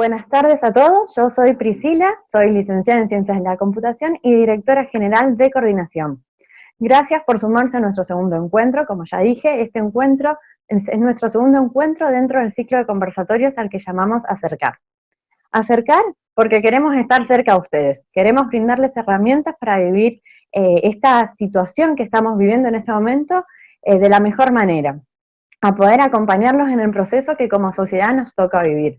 Buenas tardes a todos, yo soy Priscila, soy licenciada en Ciencias de la Computación y directora general de Coordinación. Gracias por sumarse a nuestro segundo encuentro. Como ya dije, este encuentro es nuestro segundo encuentro dentro del ciclo de conversatorios al que llamamos Acercar. Acercar porque queremos estar cerca a ustedes, queremos brindarles herramientas para vivir esta situación que estamos viviendo en este momento de la mejor manera, a poder acompañarlos en el proceso que como sociedad nos toca vivir.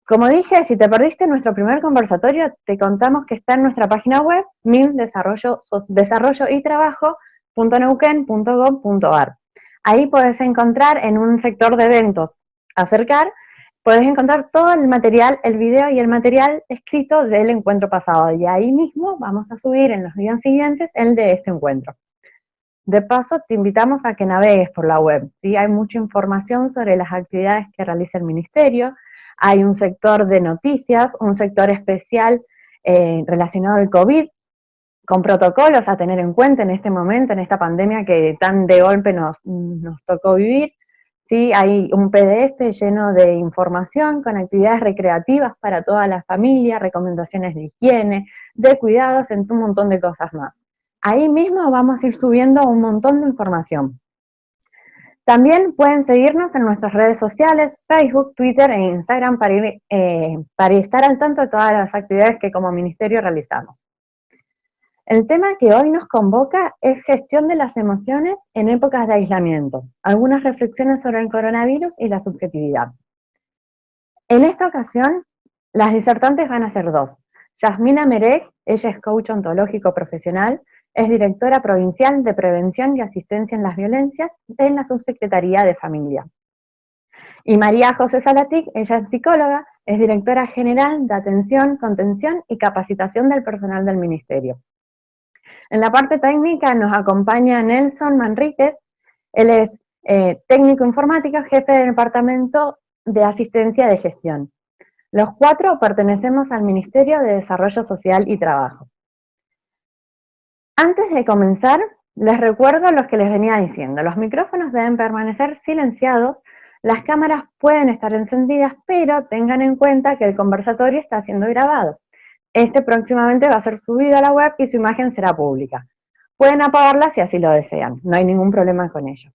Como dije, si te perdiste nuestro primer conversatorio, te contamos que está en nuestra página web, desarrolloytrabajo.neuquén.gov.ar. Ahí podés encontrar en un sector de eventos, Acercar, podés encontrar todo el material, el video y el material escrito del encuentro pasado. Y ahí mismo vamos a subir en los días siguientes el de este encuentro. De paso, te invitamos a que navegues por la web, ¿sí? Hay mucha información sobre las actividades que realiza el Ministerio, hay un sector de noticias, un sector especial relacionado al COVID, con protocolos a tener en cuenta en este momento, en esta pandemia que tan de golpe nos tocó vivir. ¿Sí? Hay un PDF lleno de información con actividades recreativas para toda la familia, recomendaciones de higiene, de cuidados, entre un montón de cosas más. Ahí mismo vamos a ir subiendo un montón de información. También pueden seguirnos en nuestras redes sociales, Facebook, Twitter e Instagram para estar al tanto de todas las actividades que como ministerio realizamos. El tema que hoy nos convoca es gestión de las emociones en épocas de aislamiento, algunas reflexiones sobre el coronavirus y la subjetividad. En esta ocasión, las disertantes van a ser dos. Yasmina Mereg, ella es coach ontológico profesional, es directora provincial de Prevención y Asistencia en las Violencias en la Subsecretaría de Familia. Y María José Salatic, ella es psicóloga, es directora general de Atención, Contención y Capacitación del Personal del Ministerio. En la parte técnica nos acompaña Nelson Manríquez, él es técnico informático, jefe del Departamento de Asistencia de Gestión. Los cuatro pertenecemos al Ministerio de Desarrollo Social y Trabajo. Antes de comenzar, les recuerdo lo que les venía diciendo. Los micrófonos deben permanecer silenciados, las cámaras pueden estar encendidas, pero tengan en cuenta que el conversatorio está siendo grabado. Este próximamente va a ser subido a la web y su imagen será pública. Pueden apagarla si así lo desean, no hay ningún problema con ello.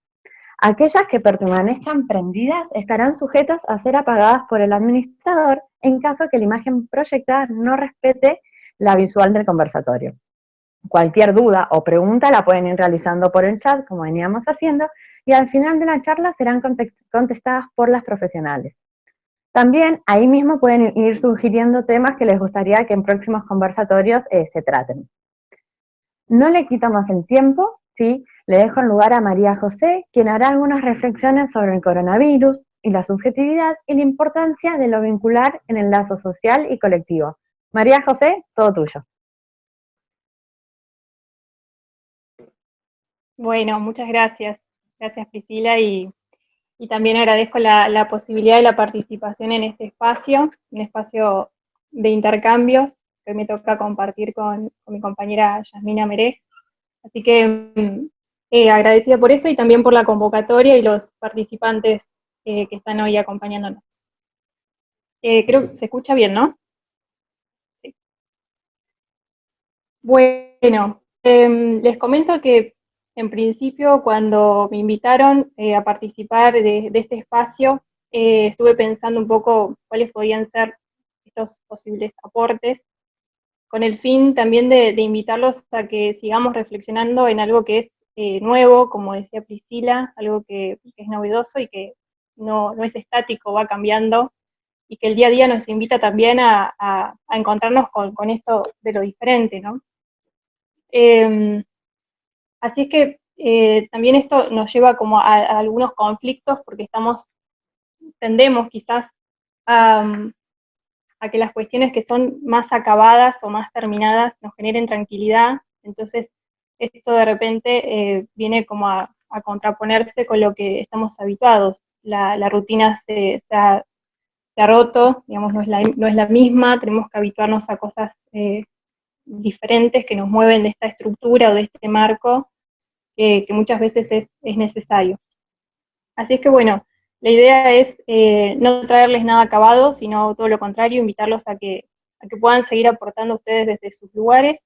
Aquellas que permanezcan prendidas estarán sujetas a ser apagadas por el administrador en caso que la imagen proyectada no respete la visual del conversatorio. Cualquier duda o pregunta la pueden ir realizando por el chat, como veníamos haciendo, y al final de la charla serán contestadas por las profesionales. También ahí mismo pueden ir sugiriendo temas que les gustaría que en próximos conversatorios se traten. No le quito más el tiempo, ¿sí? Le dejo el lugar a María José, quien hará algunas reflexiones sobre el coronavirus y la subjetividad y la importancia de lo vincular en el lazo social y colectivo. María José, todo tuyo. Bueno, muchas gracias. Gracias, Priscila, y también agradezco la posibilidad de la participación en este espacio, un espacio de intercambios que me toca compartir con mi compañera Yasmina Mereg. Así que agradecida por eso y también por la convocatoria y los participantes que están hoy acompañándonos. Creo que se escucha bien, ¿no? Sí. Bueno, les comento que en principio cuando me invitaron a participar de este espacio, estuve pensando un poco cuáles podían ser estos posibles aportes, con el fin también de invitarlos a que sigamos reflexionando en algo que es nuevo, como decía Priscila, algo que es novedoso y que no es estático, va cambiando, y que el día a día nos invita también a encontrarnos con esto de lo diferente, ¿no? Así es que también esto nos lleva como a algunos conflictos, porque tendemos quizás a que las cuestiones que son más acabadas o más terminadas nos generen tranquilidad. Entonces esto de repente viene como a contraponerse con lo que estamos habituados. La rutina se ha roto, digamos, no es la misma, tenemos que habituarnos a cosas diferentes que nos mueven de esta estructura o de este marco que muchas veces es necesario. Así es que bueno, La idea es no traerles nada acabado, sino todo lo contrario, invitarlos a que puedan seguir aportando ustedes desde sus lugares,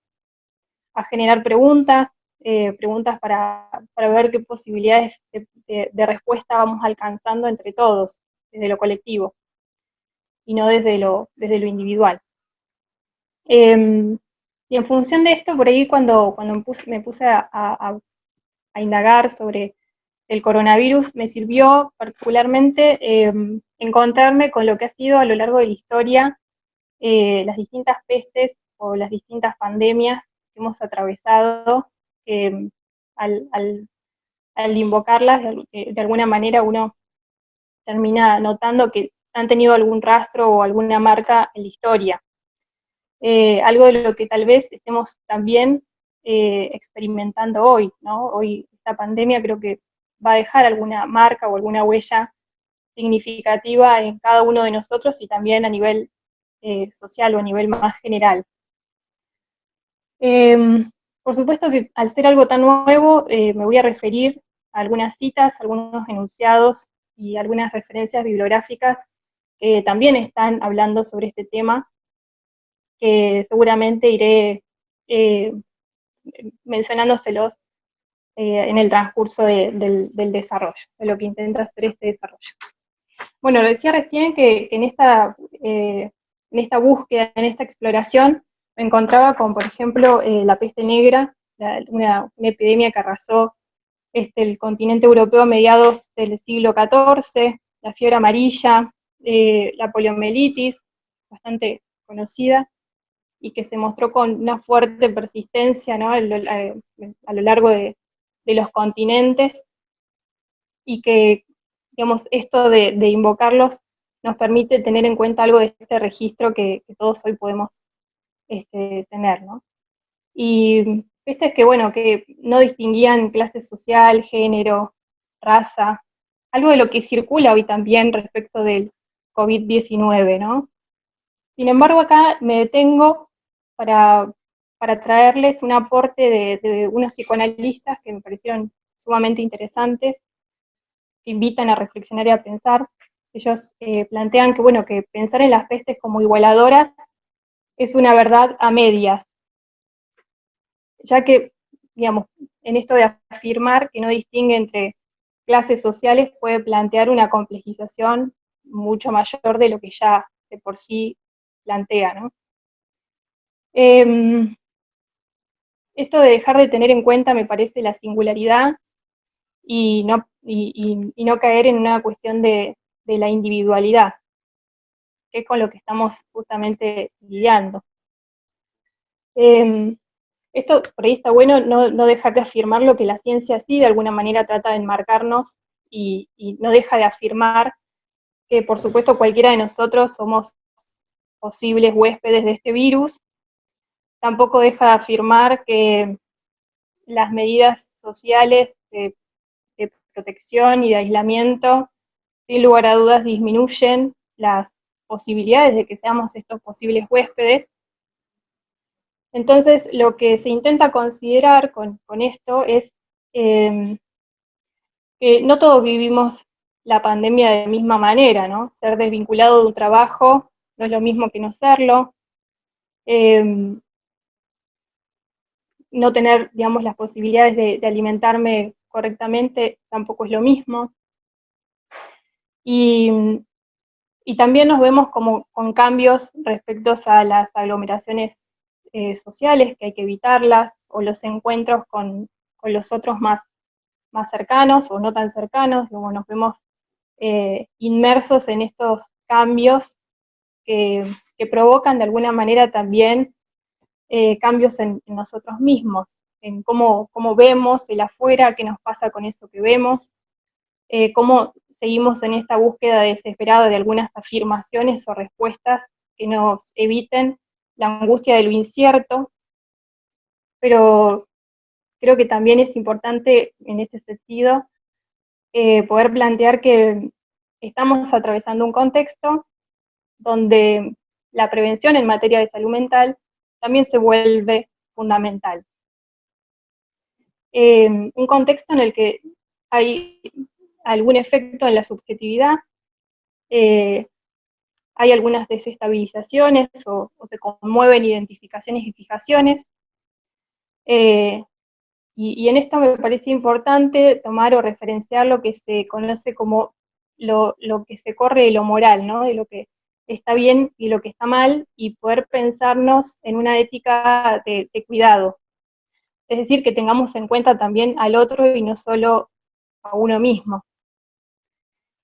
a generar preguntas, preguntas para ver qué posibilidades de respuesta vamos alcanzando entre todos, desde lo colectivo, y no desde lo individual. Y en función de esto, por ahí cuando me puse a indagar sobre el coronavirus, me sirvió particularmente encontrarme con lo que ha sido a lo largo de la historia las distintas pestes o las distintas pandemias que hemos atravesado. eh, al, al- Al invocarlas, de alguna manera uno termina notando que han tenido algún rastro o alguna marca en la historia. Algo de lo que tal vez estemos también experimentando hoy, ¿no? Hoy esta pandemia creo que va a dejar alguna marca o alguna huella significativa en cada uno de nosotros y también a nivel social o a nivel más general. Por supuesto que al ser algo tan nuevo, me voy a referir a algunas citas, algunos enunciados y algunas referencias bibliográficas que también están hablando sobre este tema, que seguramente iré eh, mencionándoselos en el transcurso del desarrollo, de lo que intenta hacer este desarrollo. Bueno, lo decía recién que en esta búsqueda, en esta exploración, me encontraba con, por ejemplo, la peste negra, una epidemia que arrasó el continente europeo a mediados del siglo XIV, la fiebre amarilla, la poliomielitis, bastante conocida, y que se mostró con una fuerte persistencia, ¿no? A lo largo de los continentes, y que, digamos, esto de invocarlos nos permite tener en cuenta algo de este registro que todos hoy podemos tener, ¿no? Y viste es que, bueno, que no distinguían clase social, género, raza, algo de lo que circula hoy también respecto del COVID-19, ¿no? Sin embargo, acá me detengo para, para traerles un aporte de unos psicoanalistas que me parecieron sumamente interesantes, que invitan a reflexionar y a pensar. Ellos plantean que, bueno, que pensar en las pestes como igualadoras es una verdad a medias, ya que, digamos, en esto de afirmar que no distingue entre clases sociales puede plantear una complejización mucho mayor de lo que ya de por sí plantea, ¿no? Esto de dejar de tener en cuenta, me parece, la singularidad y no caer en una cuestión de la individualidad, que es con lo que estamos justamente lidiando. Esto por ahí está bueno, no dejar de afirmar lo que la ciencia sí de alguna manera trata de enmarcarnos y no deja de afirmar que por supuesto cualquiera de nosotros somos posibles huéspedes de este virus. Tampoco deja de afirmar que las medidas sociales de protección y de aislamiento, sin lugar a dudas, disminuyen las posibilidades de que seamos estos posibles huéspedes. Entonces, lo que se intenta considerar con esto es que no todos vivimos la pandemia de la misma manera, ¿no? Ser desvinculado de un trabajo no es lo mismo que no serlo. No tener, digamos, las posibilidades de alimentarme correctamente tampoco es lo mismo. Y, y también nos vemos como con cambios respecto a las aglomeraciones sociales, que hay que evitarlas, o los encuentros con los otros más cercanos o no tan cercanos, como nos vemos inmersos en estos cambios que provocan de alguna manera también cambios en nosotros mismos, en cómo vemos el afuera, qué nos pasa con eso que vemos, cómo seguimos en esta búsqueda desesperada de algunas afirmaciones o respuestas que nos eviten la angustia de lo incierto, pero creo que también es importante en este sentido poder plantear que estamos atravesando un contexto donde la prevención en materia de salud mental también se vuelve fundamental. Un contexto en el que hay algún efecto en la subjetividad, hay algunas desestabilizaciones o se conmueven identificaciones y fijaciones. Y en esto me parece importante tomar o referenciar lo que se conoce como lo que se corre de lo moral, ¿no? De lo que está bien y lo que está mal, y poder pensarnos en una ética de cuidado. Es decir, que tengamos en cuenta también al otro y no solo a uno mismo.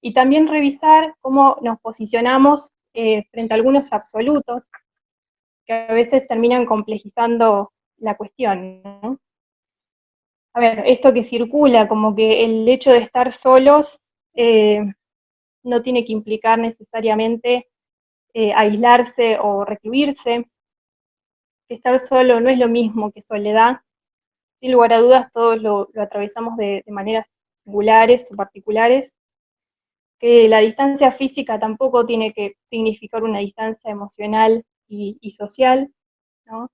Y también revisar cómo nos posicionamos frente a algunos absolutos que a veces terminan complejizando la cuestión, ¿no? A ver, esto que circula, como que el hecho de estar solos no tiene que implicar necesariamente aislarse o recluirse, que estar solo no es lo mismo que soledad. Sin lugar a dudas, todos lo atravesamos de maneras singulares o particulares, que la distancia física tampoco tiene que significar una distancia emocional y social, ¿no?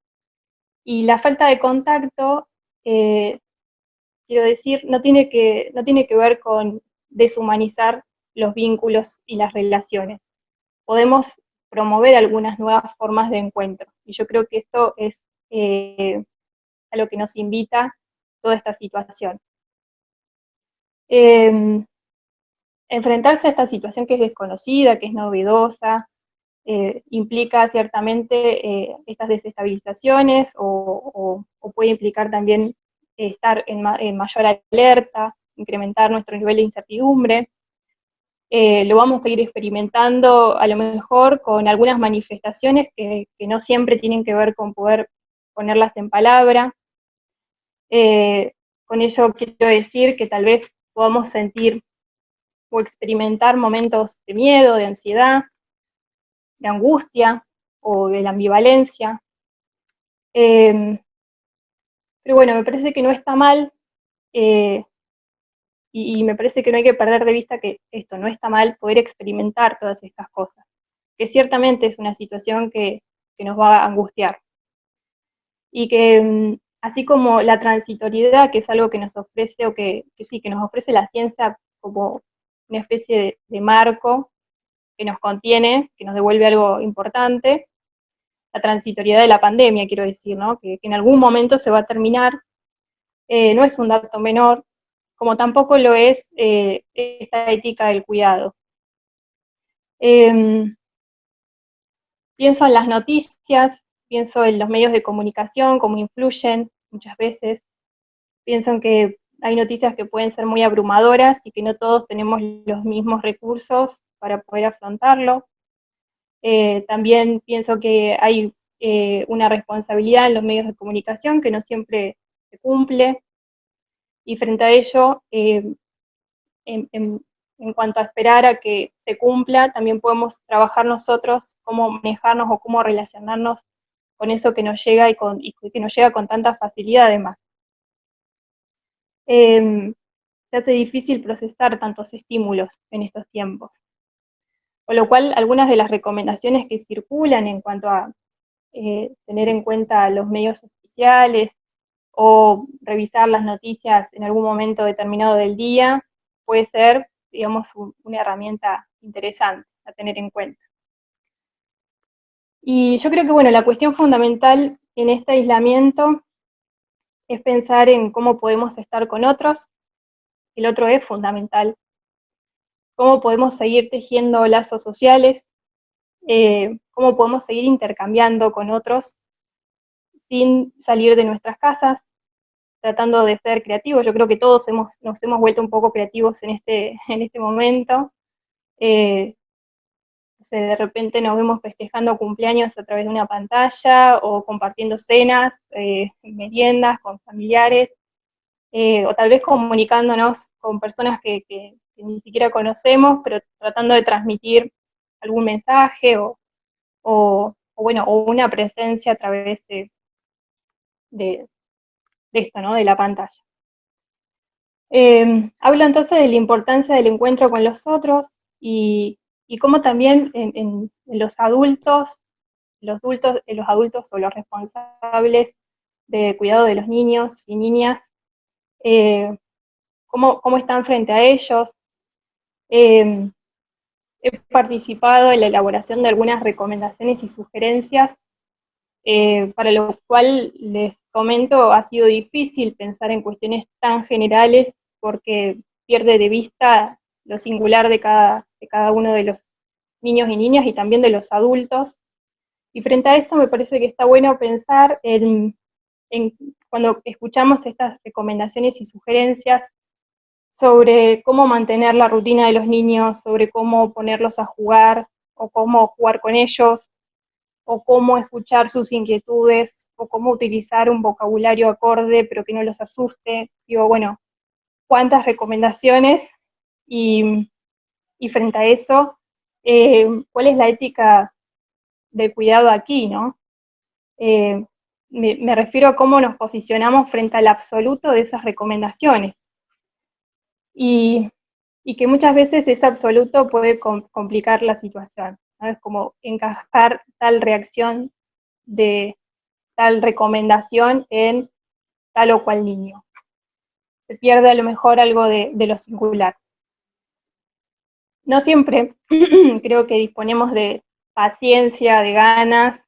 Y la falta de contacto, quiero decir, no tiene que ver con deshumanizar los vínculos y las relaciones. Podemos promover algunas nuevas formas de encuentro. Y yo creo que esto es a lo que nos invita toda esta situación. Enfrentarse a esta situación que es desconocida, que es novedosa, implica ciertamente estas desestabilizaciones o puede implicar también estar en mayor alerta, incrementar nuestro nivel de incertidumbre. Lo vamos a ir experimentando a lo mejor con algunas manifestaciones que no siempre tienen que ver con poder ponerlas en palabra. Con ello quiero decir que tal vez podamos sentir o experimentar momentos de miedo, de ansiedad, de angustia o de la ambivalencia. Pero bueno, me parece que no está mal eh, y me parece que no hay que perder de vista que esto no está mal, poder experimentar todas estas cosas, que ciertamente es una situación que nos va a angustiar. Y que así como la transitoriedad, que es algo que nos ofrece, o que sí, que nos ofrece la ciencia como una especie de marco que nos contiene, que nos devuelve algo importante, la transitoriedad de la pandemia, quiero decir, ¿no? Que en algún momento se va a terminar, no es un dato menor, como tampoco lo es esta ética del cuidado. Pienso en las noticias, pienso en los medios de comunicación, cómo influyen muchas veces, pienso en que hay noticias que pueden ser muy abrumadoras y que no todos tenemos los mismos recursos para poder afrontarlo. También pienso que hay una responsabilidad en los medios de comunicación que no siempre se cumple, y frente a ello, en, en, en cuanto a esperar a que se cumpla, también podemos trabajar nosotros cómo manejarnos o cómo relacionarnos con eso que nos llega y que nos llega con tanta facilidad además. Se hace difícil procesar tantos estímulos en estos tiempos. Con lo cual, algunas de las recomendaciones que circulan en cuanto a tener en cuenta los medios oficiales o revisar las noticias en algún momento determinado del día, puede ser, digamos, una herramienta interesante a tener en cuenta. Y yo creo que, bueno, la cuestión fundamental en este aislamiento es pensar en cómo podemos estar con otros. El otro es fundamental. Cómo podemos seguir tejiendo lazos sociales, cómo podemos seguir intercambiando con otros sin salir de nuestras casas, tratando de ser creativos. Yo creo que todos nos hemos vuelto un poco creativos en este momento. De repente nos vemos festejando cumpleaños a través de una pantalla o compartiendo cenas, meriendas con familiares, o tal vez comunicándonos con personas que ni siquiera conocemos, pero tratando de transmitir algún mensaje bueno, o una presencia a través de esto, ¿no? De la pantalla. Habla entonces de la importancia del encuentro con los otros y cómo también en los adultos, los adultos o los responsables de cuidado de los niños y niñas, cómo están frente a ellos, Eh, He participado en la elaboración de algunas recomendaciones y sugerencias, para lo cual les comento, ha sido difícil pensar en cuestiones tan generales porque pierde de vista lo singular de cada uno de los niños y niñas y también de los adultos. Y frente a eso me parece que está bueno pensar en cuando escuchamos estas recomendaciones y sugerencias sobre cómo mantener la rutina de los niños, sobre cómo ponerlos a jugar o cómo jugar con ellos, o cómo escuchar sus inquietudes, o cómo utilizar un vocabulario acorde pero que no los asuste. Digo, bueno, cuántas recomendaciones y, y frente a eso, ¿cuál es la ética del cuidado aquí, no? Eh, me refiero a cómo nos posicionamos frente al absoluto de esas recomendaciones. Y, y que muchas veces ese absoluto puede complicar la situación, ¿no? Es como encajar tal reacción de tal recomendación en tal o cual niño. Se pierde a lo mejor algo de lo singular. No siempre creo que disponemos de paciencia, de ganas,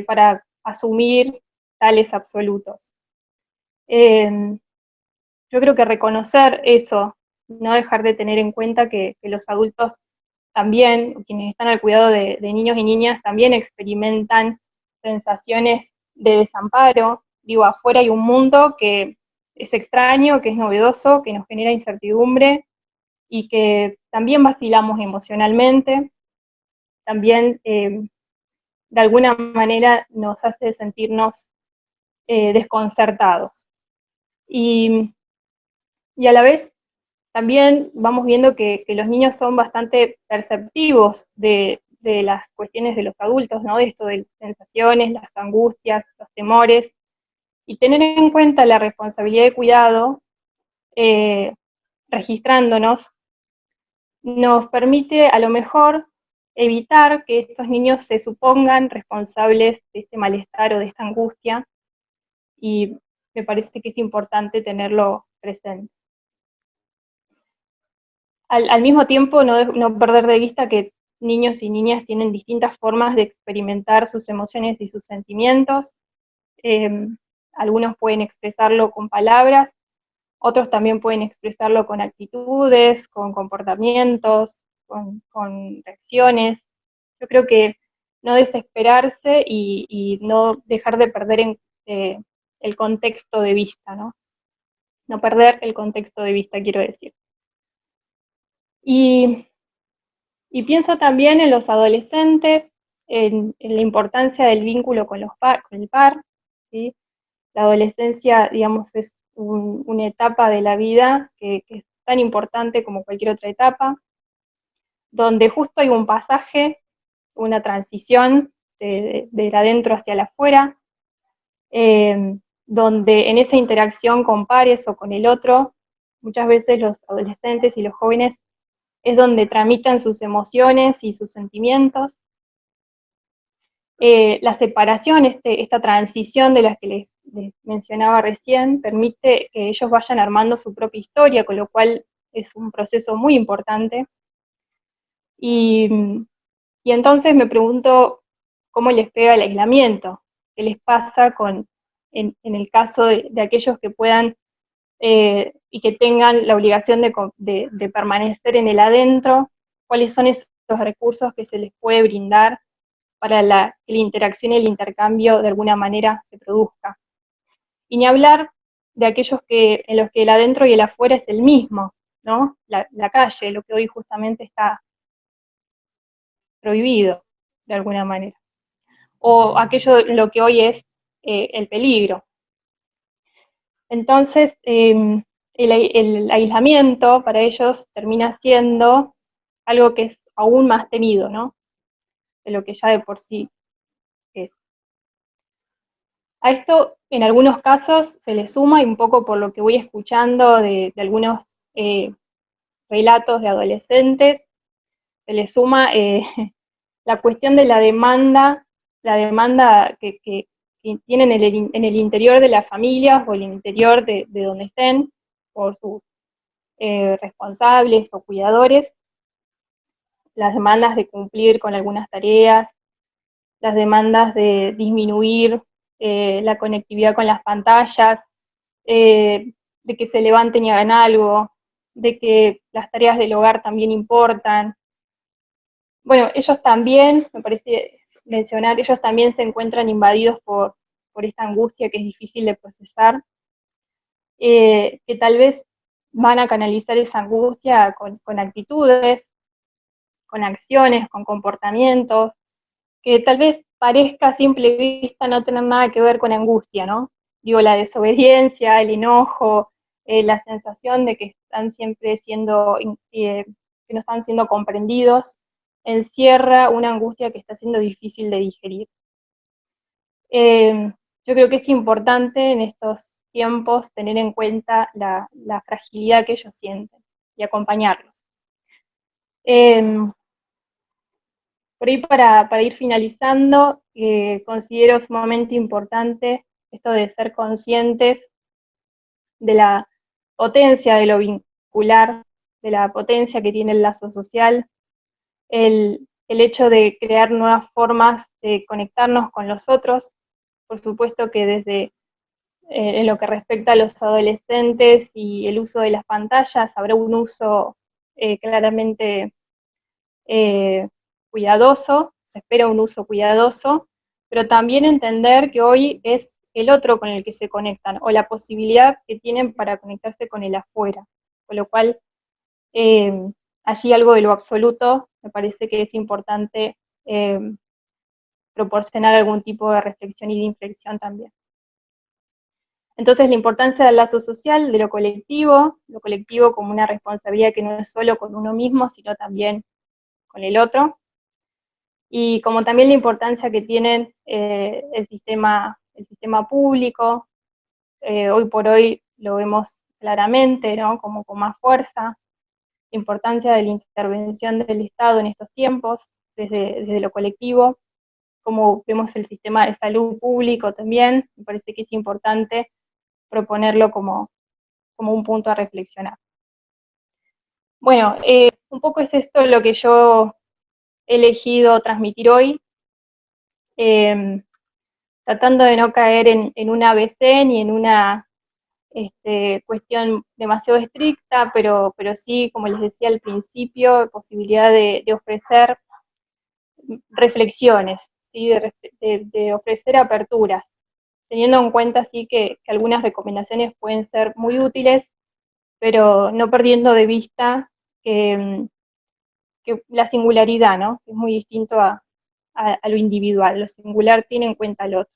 para asumir tales absolutos. Yo creo que reconocer eso, no dejar de tener en cuenta que los adultos también, quienes están al cuidado de niños y niñas, también experimentan sensaciones de desamparo. Digo, afuera hay un mundo que es extraño, que es novedoso, que nos genera incertidumbre y que también vacilamos emocionalmente, también de alguna manera nos hace sentirnos desconcertados. Y, y a la vez también vamos viendo que los niños son bastante perceptivos de las cuestiones de los adultos, ¿no? De esto de las sensaciones, las angustias, los temores, y tener en cuenta la responsabilidad de cuidado, eh, registrándonos, nos permite a lo mejor evitar que estos niños se supongan responsables de este malestar o de esta angustia, y me parece que es importante tenerlo presente. Al mismo tiempo, no perder de vista que niños y niñas tienen distintas formas de experimentar sus emociones y sus sentimientos. Eh, Algunos pueden expresarlo con palabras, otros también pueden expresarlo con actitudes, con comportamientos, con reacciones. Yo creo que no desesperarse y no dejar de perder eh, el contexto de vista, ¿no? No perder el contexto de vista, quiero decir. Y Y pienso también en los adolescentes, en la importancia del vínculo con el par, ¿sí? La adolescencia, digamos, es una etapa de la vida que es tan importante como cualquier otra etapa, donde justo hay un pasaje, una transición del adentro hacia el afuera, donde en esa interacción con pares o con el otro, muchas veces los adolescentes y los jóvenes es donde tramitan sus emociones y sus sentimientos. La separación, esta transición de la que les mencionaba recién, permite que ellos vayan armando su propia historia, con lo cual es un proceso muy importante. Y, y entonces me pregunto cómo les pega el aislamiento, qué les pasa en el caso de aquellos que puedan y que tengan la obligación de permanecer en el adentro, cuáles son esos recursos que se les puede brindar para que la interacción y el intercambio de alguna manera se produzca. Y ni hablar de aquellos en los que el adentro y el afuera es el mismo, ¿no? La calle, lo que hoy justamente está prohibido, de alguna manera. O aquello en lo que hoy es el peligro. Entonces, el aislamiento para ellos termina siendo algo que es aún más temido, ¿no? De lo que ya de por sí es. A esto, en algunos casos, se le suma, y un poco por lo que voy escuchando de algunos eh, relatos de adolescentes, se le suma la cuestión de la demanda que tienen en el interior de las familias o el interior de donde estén, por sus responsables o cuidadores, las demandas de cumplir con algunas tareas, las demandas de disminuir la conectividad con las pantallas, de que se levanten y hagan algo, de que las tareas del hogar también importan. Bueno, ellos también, me parece mencionar, ellos también se encuentran invadidos por esta angustia que es difícil de procesar, que tal vez van a canalizar esa angustia con actitudes, con acciones, con comportamientos, que tal vez parezca a simple vista no tener nada que ver con angustia, ¿no? Digo, la desobediencia, el enojo, la sensación de que están siempre siendo, que no están siendo comprendidos, encierra una angustia que está siendo difícil de digerir. Yo creo que es importante en estos tiempos tener en cuenta la fragilidad que ellos sienten y acompañarlos. Por ahí para ir finalizando, considero sumamente importante esto de ser conscientes de la potencia de lo vincular, de la potencia que tiene el lazo social, el hecho de crear nuevas formas de conectarnos con los otros. Por supuesto que desde en lo que respecta a los adolescentes y el uso de las pantallas, habrá un uso claramente cuidadoso, se espera un uso cuidadoso, pero también entender que hoy es el otro con el que se conectan, o la posibilidad que tienen para conectarse con el afuera, con lo cual allí algo de lo absoluto, me parece que es importante proporcionar algún tipo de reflexión y de inflexión también. Entonces la importancia del lazo social, de lo colectivo como una responsabilidad que no es solo con uno mismo, sino también con el otro, y como también la importancia que tienen el sistema público, hoy por hoy lo vemos claramente, ¿no? Como con más fuerza, la importancia de la intervención del Estado en estos tiempos, desde lo colectivo, como vemos el sistema de salud público también, me parece que es importante proponerlo como un punto a reflexionar. Bueno, un poco es esto lo que yo he elegido transmitir hoy, tratando de no caer en un ABC ni en una cuestión demasiado estricta, pero sí, como les decía al principio, posibilidad de ofrecer reflexiones, ¿sí? de ofrecer aperturas, teniendo en cuenta sí que algunas recomendaciones pueden ser muy útiles, pero no perdiendo de vista que la singularidad, ¿no? Es muy distinto a lo individual, lo singular tiene en cuenta al otro.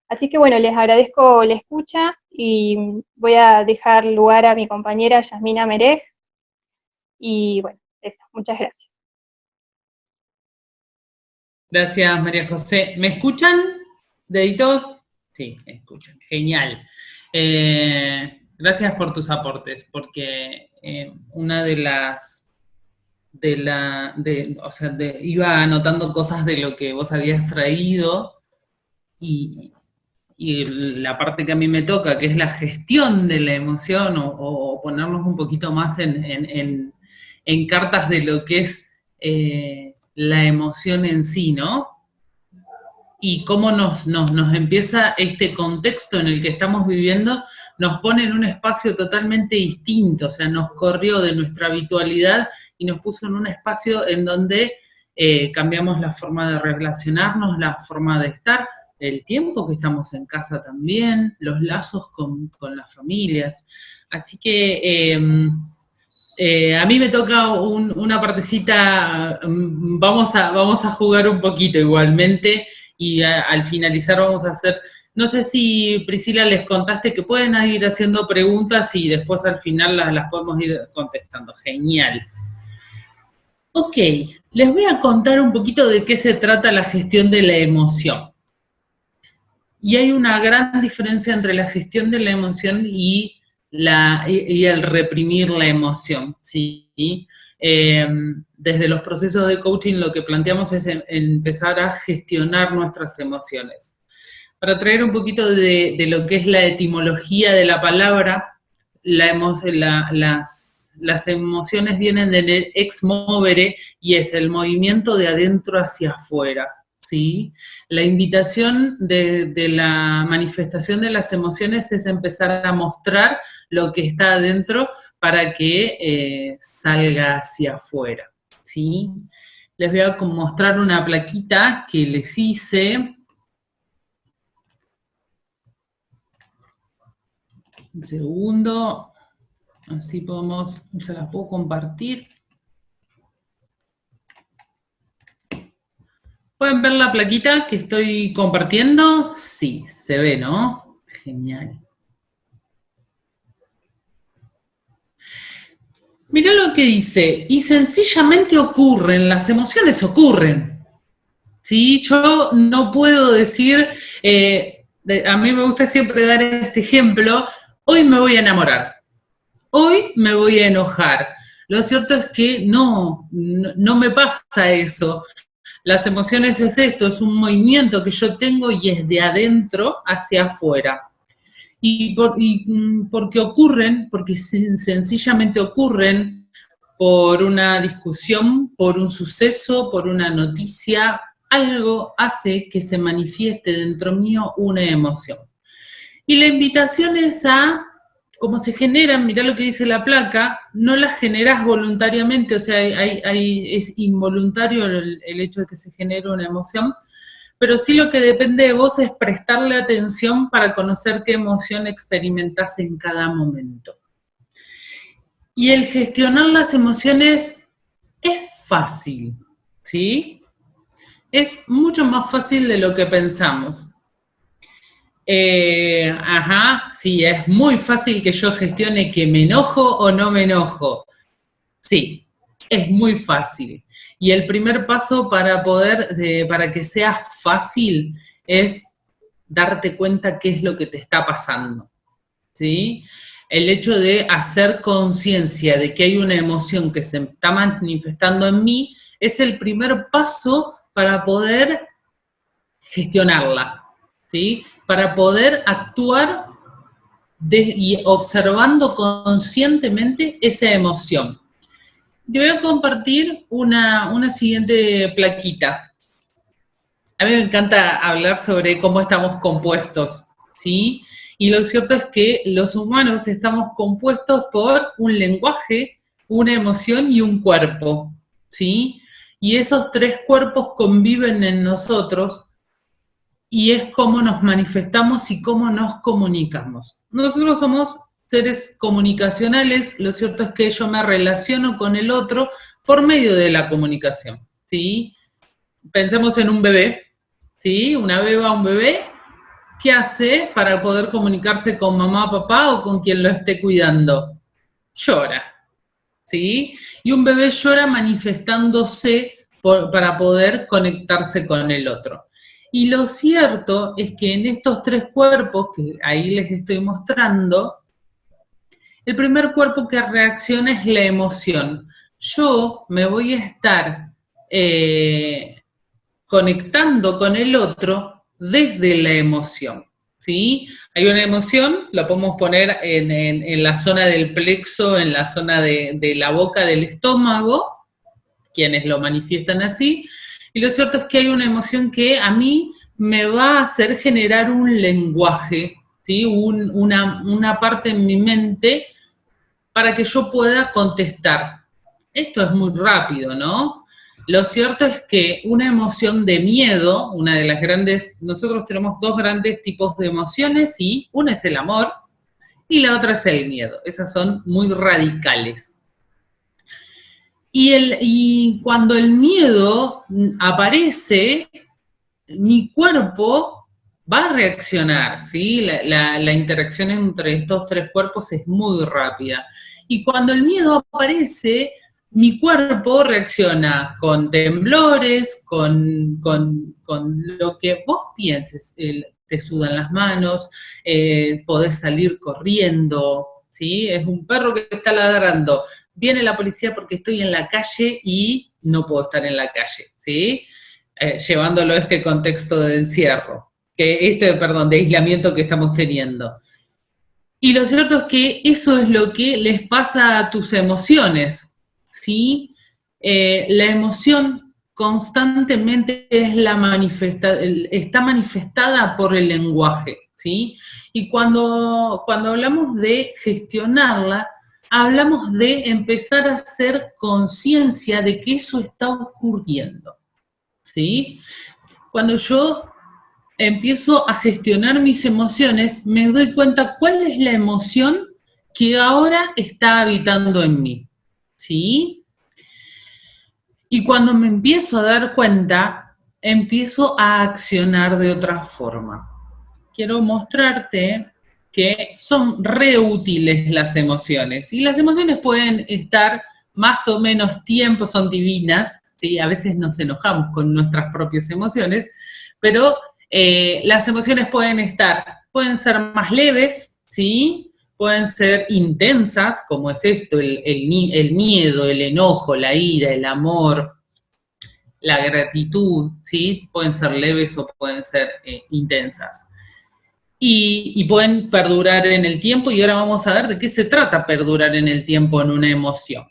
Así que bueno, les agradezco la escucha y voy a dejar lugar a mi compañera Yasmina Merej. Y bueno, eso, muchas gracias. Gracias, María José. ¿Me escuchan? ¿Dedito? Sí, me escuchan. Genial. Gracias por tus aportes, porque una de las... iba anotando cosas de lo que vos habías traído y la parte que a mí me toca, que es la gestión de la emoción o ponernos un poquito más en cartas de lo que es la emoción en sí, ¿no? Y cómo nos empieza este contexto en el que estamos viviendo, nos pone en un espacio totalmente distinto, o sea, nos corrió de nuestra habitualidad y nos puso en un espacio en donde cambiamos la forma de relacionarnos, la forma de estar, el tiempo que estamos en casa también, los lazos con las familias. Así que a mí me toca una partecita, vamos a jugar un poquito igualmente, y al finalizar vamos a hacer, no sé si Priscila les contaste que pueden ir haciendo preguntas y después al final las podemos ir contestando. Genial. Ok, les voy a contar un poquito de qué se trata la gestión de la emoción. Y hay una gran diferencia entre la gestión de la emoción y el reprimir la emoción, ¿sí? Desde los procesos de coaching lo que planteamos es empezar a gestionar nuestras emociones. Para traer un poquito de lo que es la etimología de la palabra, las emociones vienen del ex movere y es el movimiento de adentro hacia afuera, ¿sí? La invitación de la manifestación de las emociones es empezar a mostrar lo que está adentro para que salga hacia afuera, ¿sí? Les voy a mostrar una plaquita que les hice. Un segundo, así se las puedo compartir. ¿Pueden ver la plaquita que estoy compartiendo? Sí, se ve, ¿no? Genial. Mirá lo que dice, y sencillamente ocurren, las emociones ocurren. ¿Sí? Yo no puedo decir, a mí me gusta siempre dar este ejemplo, hoy me voy a enamorar, hoy me voy a enojar. Lo cierto es que no me pasa eso. Las emociones es esto, es un movimiento que yo tengo y es de adentro hacia afuera. Y porque ocurren, porque sencillamente ocurren por una discusión, por un suceso, por una noticia, algo hace que se manifieste dentro mío una emoción. Y la invitación es a, como se generan, mirá lo que dice la placa, no las generás voluntariamente, o sea, es involuntario el hecho de que se genere una emoción, pero sí lo que depende de vos es prestarle atención para conocer qué emoción experimentás en cada momento. Y el gestionar las emociones es fácil, ¿sí? Es mucho más fácil de lo que pensamos. Sí, es muy fácil que yo gestione que me enojo o no me enojo. Sí, es muy fácil. Y el primer paso para que sea fácil es darte cuenta qué es lo que te está pasando, ¿sí? El hecho de hacer conciencia de que hay una emoción que se está manifestando en mí es el primer paso para poder gestionarla, ¿sí? Para poder actuar y observando conscientemente esa emoción. Te voy a compartir una siguiente plaquita. A mí me encanta hablar sobre cómo estamos compuestos, ¿sí? Y lo cierto es que los humanos estamos compuestos por un lenguaje, una emoción y un cuerpo, ¿sí? Y esos tres cuerpos conviven en nosotros y es cómo nos manifestamos y cómo nos comunicamos. Nosotros somos seres comunicacionales, lo cierto es que yo me relaciono con el otro por medio de la comunicación, ¿sí? Pensemos en un bebé, ¿sí? Una beba, un bebé, ¿qué hace para poder comunicarse con mamá, papá o con quien lo esté cuidando? Llora, ¿sí? Y un bebé llora manifestándose para poder conectarse con el otro. Y lo cierto es que en estos tres cuerpos que ahí les estoy mostrando, el primer cuerpo que reacciona es la emoción. Yo me voy a estar conectando con el otro desde la emoción, ¿sí? Hay una emoción, la podemos poner en la zona del plexo, en la zona de la boca del estómago, quienes lo manifiestan así, y lo cierto es que hay una emoción que a mí me va a hacer generar un lenguaje, ¿sí? Una parte en mi mente para que yo pueda contestar. Esto es muy rápido, ¿no? Lo cierto es que una emoción de miedo, una de las grandes, nosotros tenemos dos grandes tipos de emociones, y una es el amor y la otra es el miedo. Esas son muy radicales. Y cuando el miedo aparece, mi cuerpo va a reaccionar, ¿sí? La interacción entre estos tres cuerpos es muy rápida. Y cuando el miedo aparece, mi cuerpo reacciona con temblores, con lo que vos pienses. Te sudan las manos, podés salir corriendo, ¿sí? Es un perro que está ladrando. Viene la policía porque estoy en la calle y no puedo estar en la calle, ¿sí? Llevándolo a este contexto de encierro, de aislamiento que estamos teniendo. Y lo cierto es que eso es lo que les pasa a tus emociones, ¿sí? La emoción constantemente está manifestada por el lenguaje, ¿sí? Y cuando hablamos de gestionarla, hablamos de empezar a hacer conciencia de que eso está ocurriendo, ¿sí? Cuando yo empiezo a gestionar mis emociones, me doy cuenta cuál es la emoción que ahora está habitando en mí, ¿sí? Y cuando me empiezo a dar cuenta, empiezo a accionar de otra forma. Quiero mostrarte que son reútiles las emociones. Y las emociones pueden estar más o menos tiempo, son divinas, ¿sí? A veces nos enojamos con nuestras propias emociones, pero las emociones pueden ser más leves, ¿sí? Pueden ser intensas, como es esto, el miedo, el enojo, la ira, el amor, la gratitud, ¿sí? Pueden ser leves o pueden ser intensas. Y pueden perdurar en el tiempo, y ahora vamos a ver de qué se trata perdurar en el tiempo en una emoción.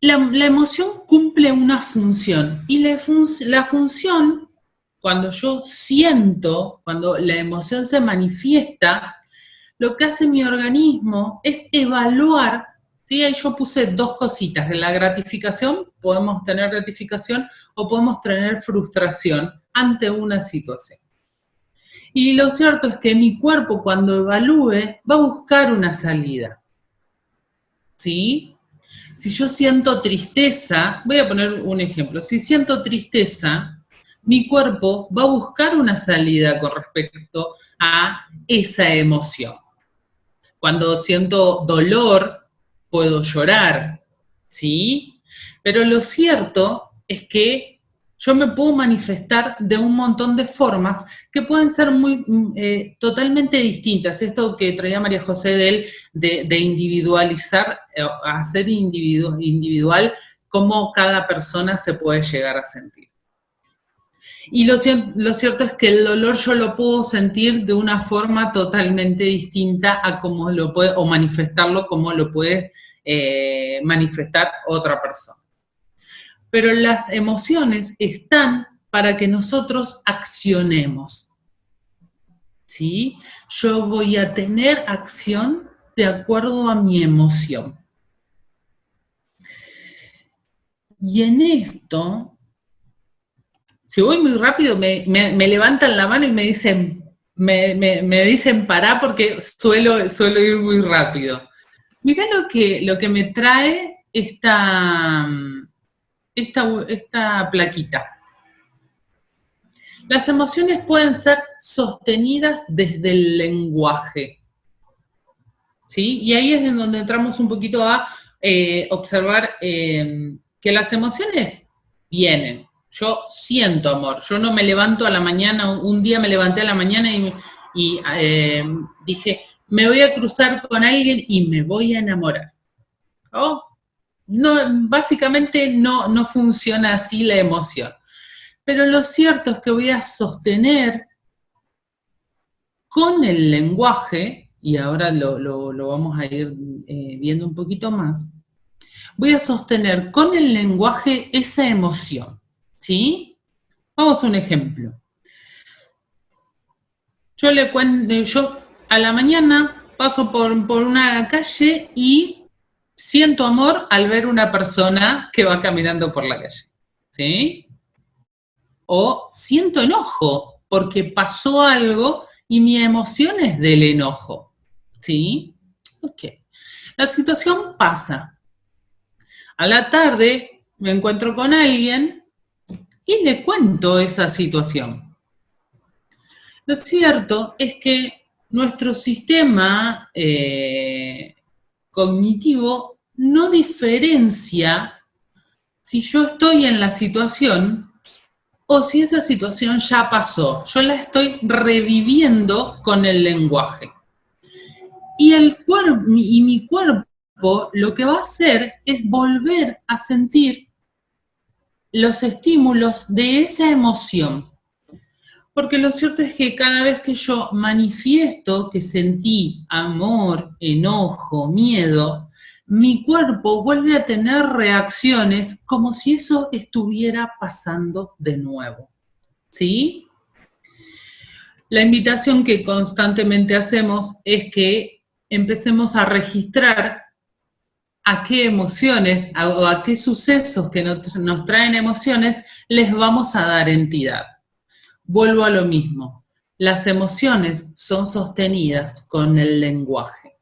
La emoción cumple una función, y la función, cuando yo siento, cuando la emoción se manifiesta, lo que hace mi organismo es evaluar, ¿sí? Ahí yo puse dos cositas, en la gratificación, podemos tener gratificación o podemos tener frustración ante una situación. Y lo cierto es que mi cuerpo, cuando evalúe, va a buscar una salida, ¿sí? Si yo siento tristeza, voy a poner un ejemplo, si siento tristeza, mi cuerpo va a buscar una salida con respecto a esa emoción. Cuando siento dolor, puedo llorar, ¿sí? Pero lo cierto es que yo me puedo manifestar de un montón de formas que pueden ser totalmente distintas. Esto que traía María José de individualizar, hacer individual cómo cada persona se puede llegar a sentir. Y lo cierto es que el dolor yo lo puedo sentir de una forma totalmente distinta a cómo lo puede, o manifestarlo como lo puede manifestar otra persona. Pero las emociones están para que nosotros accionemos, ¿sí? Yo voy a tener acción de acuerdo a mi emoción. Y en esto, si voy muy rápido, me levantan la mano y me dicen, me dicen pará porque suelo ir muy rápido. Mirá lo que me trae esta plaquita. Las emociones pueden ser sostenidas desde el lenguaje, ¿sí? Y ahí es en donde entramos un poquito a observar que las emociones vienen. Yo siento amor, yo no me levanto a la mañana, un día me levanté a la mañana y dije, me voy a cruzar con alguien y me voy a enamorar. ¿Oh? No, básicamente no funciona así la emoción. Pero lo cierto es que voy a sostener con el lenguaje, y ahora lo vamos a ir viendo un poquito más, voy a sostener con el lenguaje esa emoción, ¿sí? Vamos a un ejemplo. Yo a la mañana paso por una calle y siento amor al ver una persona que va caminando por la calle, ¿sí? O siento enojo porque pasó algo y mi emoción es del enojo, ¿sí? Ok. La situación pasa. A la tarde me encuentro con alguien y le cuento esa situación. Lo cierto es que nuestro sistema cognitivo no diferencia si yo estoy en la situación o si esa situación ya pasó. Yo la estoy reviviendo con el lenguaje. Y mi cuerpo lo que va a hacer es volver a sentir los estímulos de esa emoción. Porque lo cierto es que cada vez que yo manifiesto que sentí amor, enojo, miedo, mi cuerpo vuelve a tener reacciones como si eso estuviera pasando de nuevo. ¿Sí? La invitación que constantemente hacemos es que empecemos a registrar a qué emociones o a qué sucesos que nos traen emociones les vamos a dar entidad. Vuelvo a lo mismo. Las emociones son sostenidas con el lenguaje.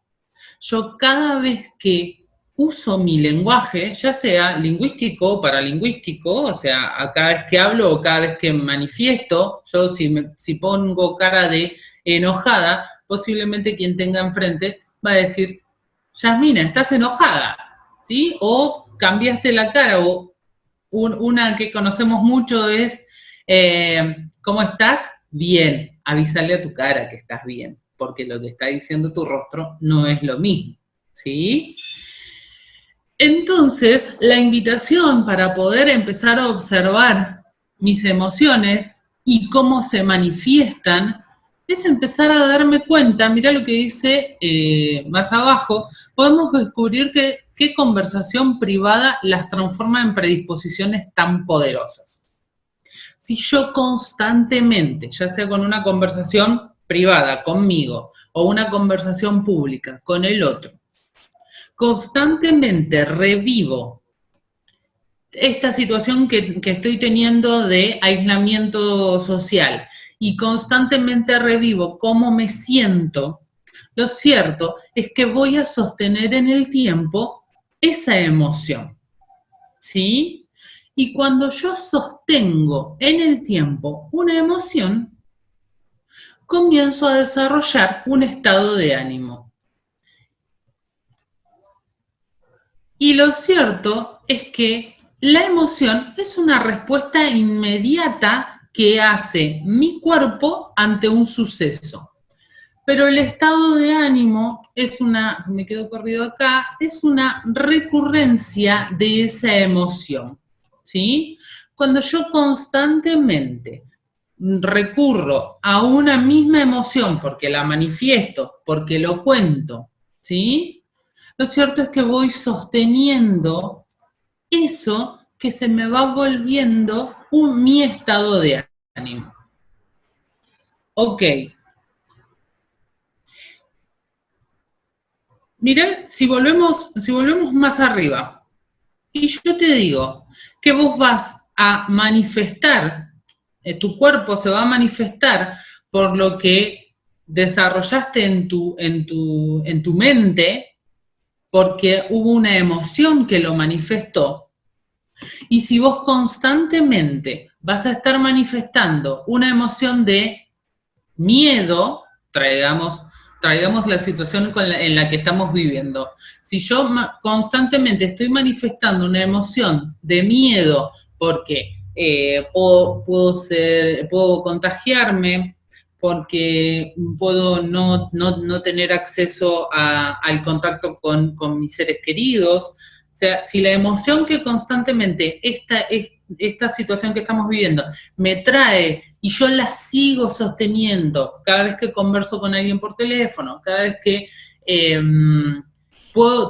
Yo cada vez que uso mi lenguaje, ya sea lingüístico o paralingüístico, o sea, cada vez que hablo o cada vez que manifiesto, yo si pongo cara de enojada, posiblemente quien tenga enfrente va a decir, Yasmina, estás enojada, ¿sí? O cambiaste la cara, o una que conocemos mucho es, ¿cómo estás? Bien, avísale a tu cara que estás bien, porque lo que está diciendo tu rostro no es lo mismo, ¿sí? Entonces, la invitación para poder empezar a observar mis emociones y cómo se manifiestan es empezar a darme cuenta, mira lo que dice más abajo, podemos descubrir que qué conversación privada las transforma en predisposiciones tan poderosas. Si yo constantemente, ya sea con una conversación privada conmigo o una conversación pública con el otro, constantemente revivo esta situación que estoy teniendo de aislamiento social y constantemente revivo cómo me siento, lo cierto es que voy a sostener en el tiempo esa emoción, ¿sí? Y cuando yo sostengo en el tiempo una emoción, comienzo a desarrollar un estado de ánimo. Y lo cierto es que la emoción es una respuesta inmediata que hace mi cuerpo ante un suceso. Pero el estado de ánimo es me quedo corrido acá, es una recurrencia de esa emoción, ¿sí? Cuando yo constantemente recurro a una misma emoción porque la manifiesto, porque lo cuento, ¿sí? Lo cierto es que voy sosteniendo eso que se me va volviendo mi estado de ánimo. Ok. Mirá, si volvemos más arriba, y yo te digo que vos vas a manifestar, tu cuerpo se va a manifestar por lo que desarrollaste en tu mente, porque hubo una emoción que lo manifestó. Y si vos constantemente vas a estar manifestando una emoción de miedo, traigamos la situación en la que estamos viviendo. Si yo constantemente estoy manifestando una emoción de miedo porque puedo contagiarme, porque puedo no tener acceso al contacto con mis seres queridos. O sea, si la emoción que constantemente esta situación que estamos viviendo me trae y yo la sigo sosteniendo cada vez que converso con alguien por teléfono, cada vez que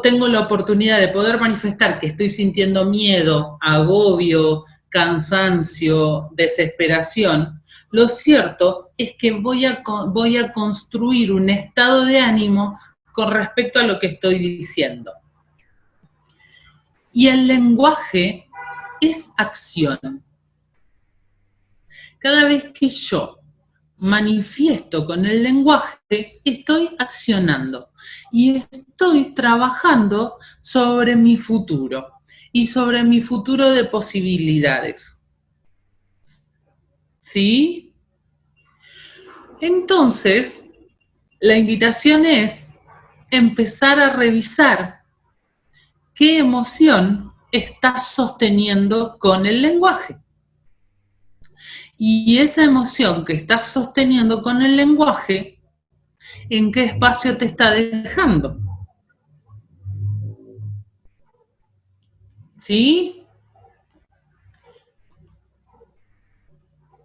tengo la oportunidad de poder manifestar que estoy sintiendo miedo, agobio, cansancio, desesperación, lo cierto es que voy a construir un estado de ánimo con respecto a lo que estoy diciendo. Y el lenguaje es acción. Cada vez que yo manifiesto con el lenguaje, estoy accionando y estoy trabajando sobre mi futuro y sobre mi futuro de posibilidades. ¿Sí? Entonces, la invitación es empezar a revisar qué emoción estás sosteniendo con el lenguaje. Y esa emoción que estás sosteniendo con el lenguaje, ¿en qué espacio te está dejando? ¿Sí?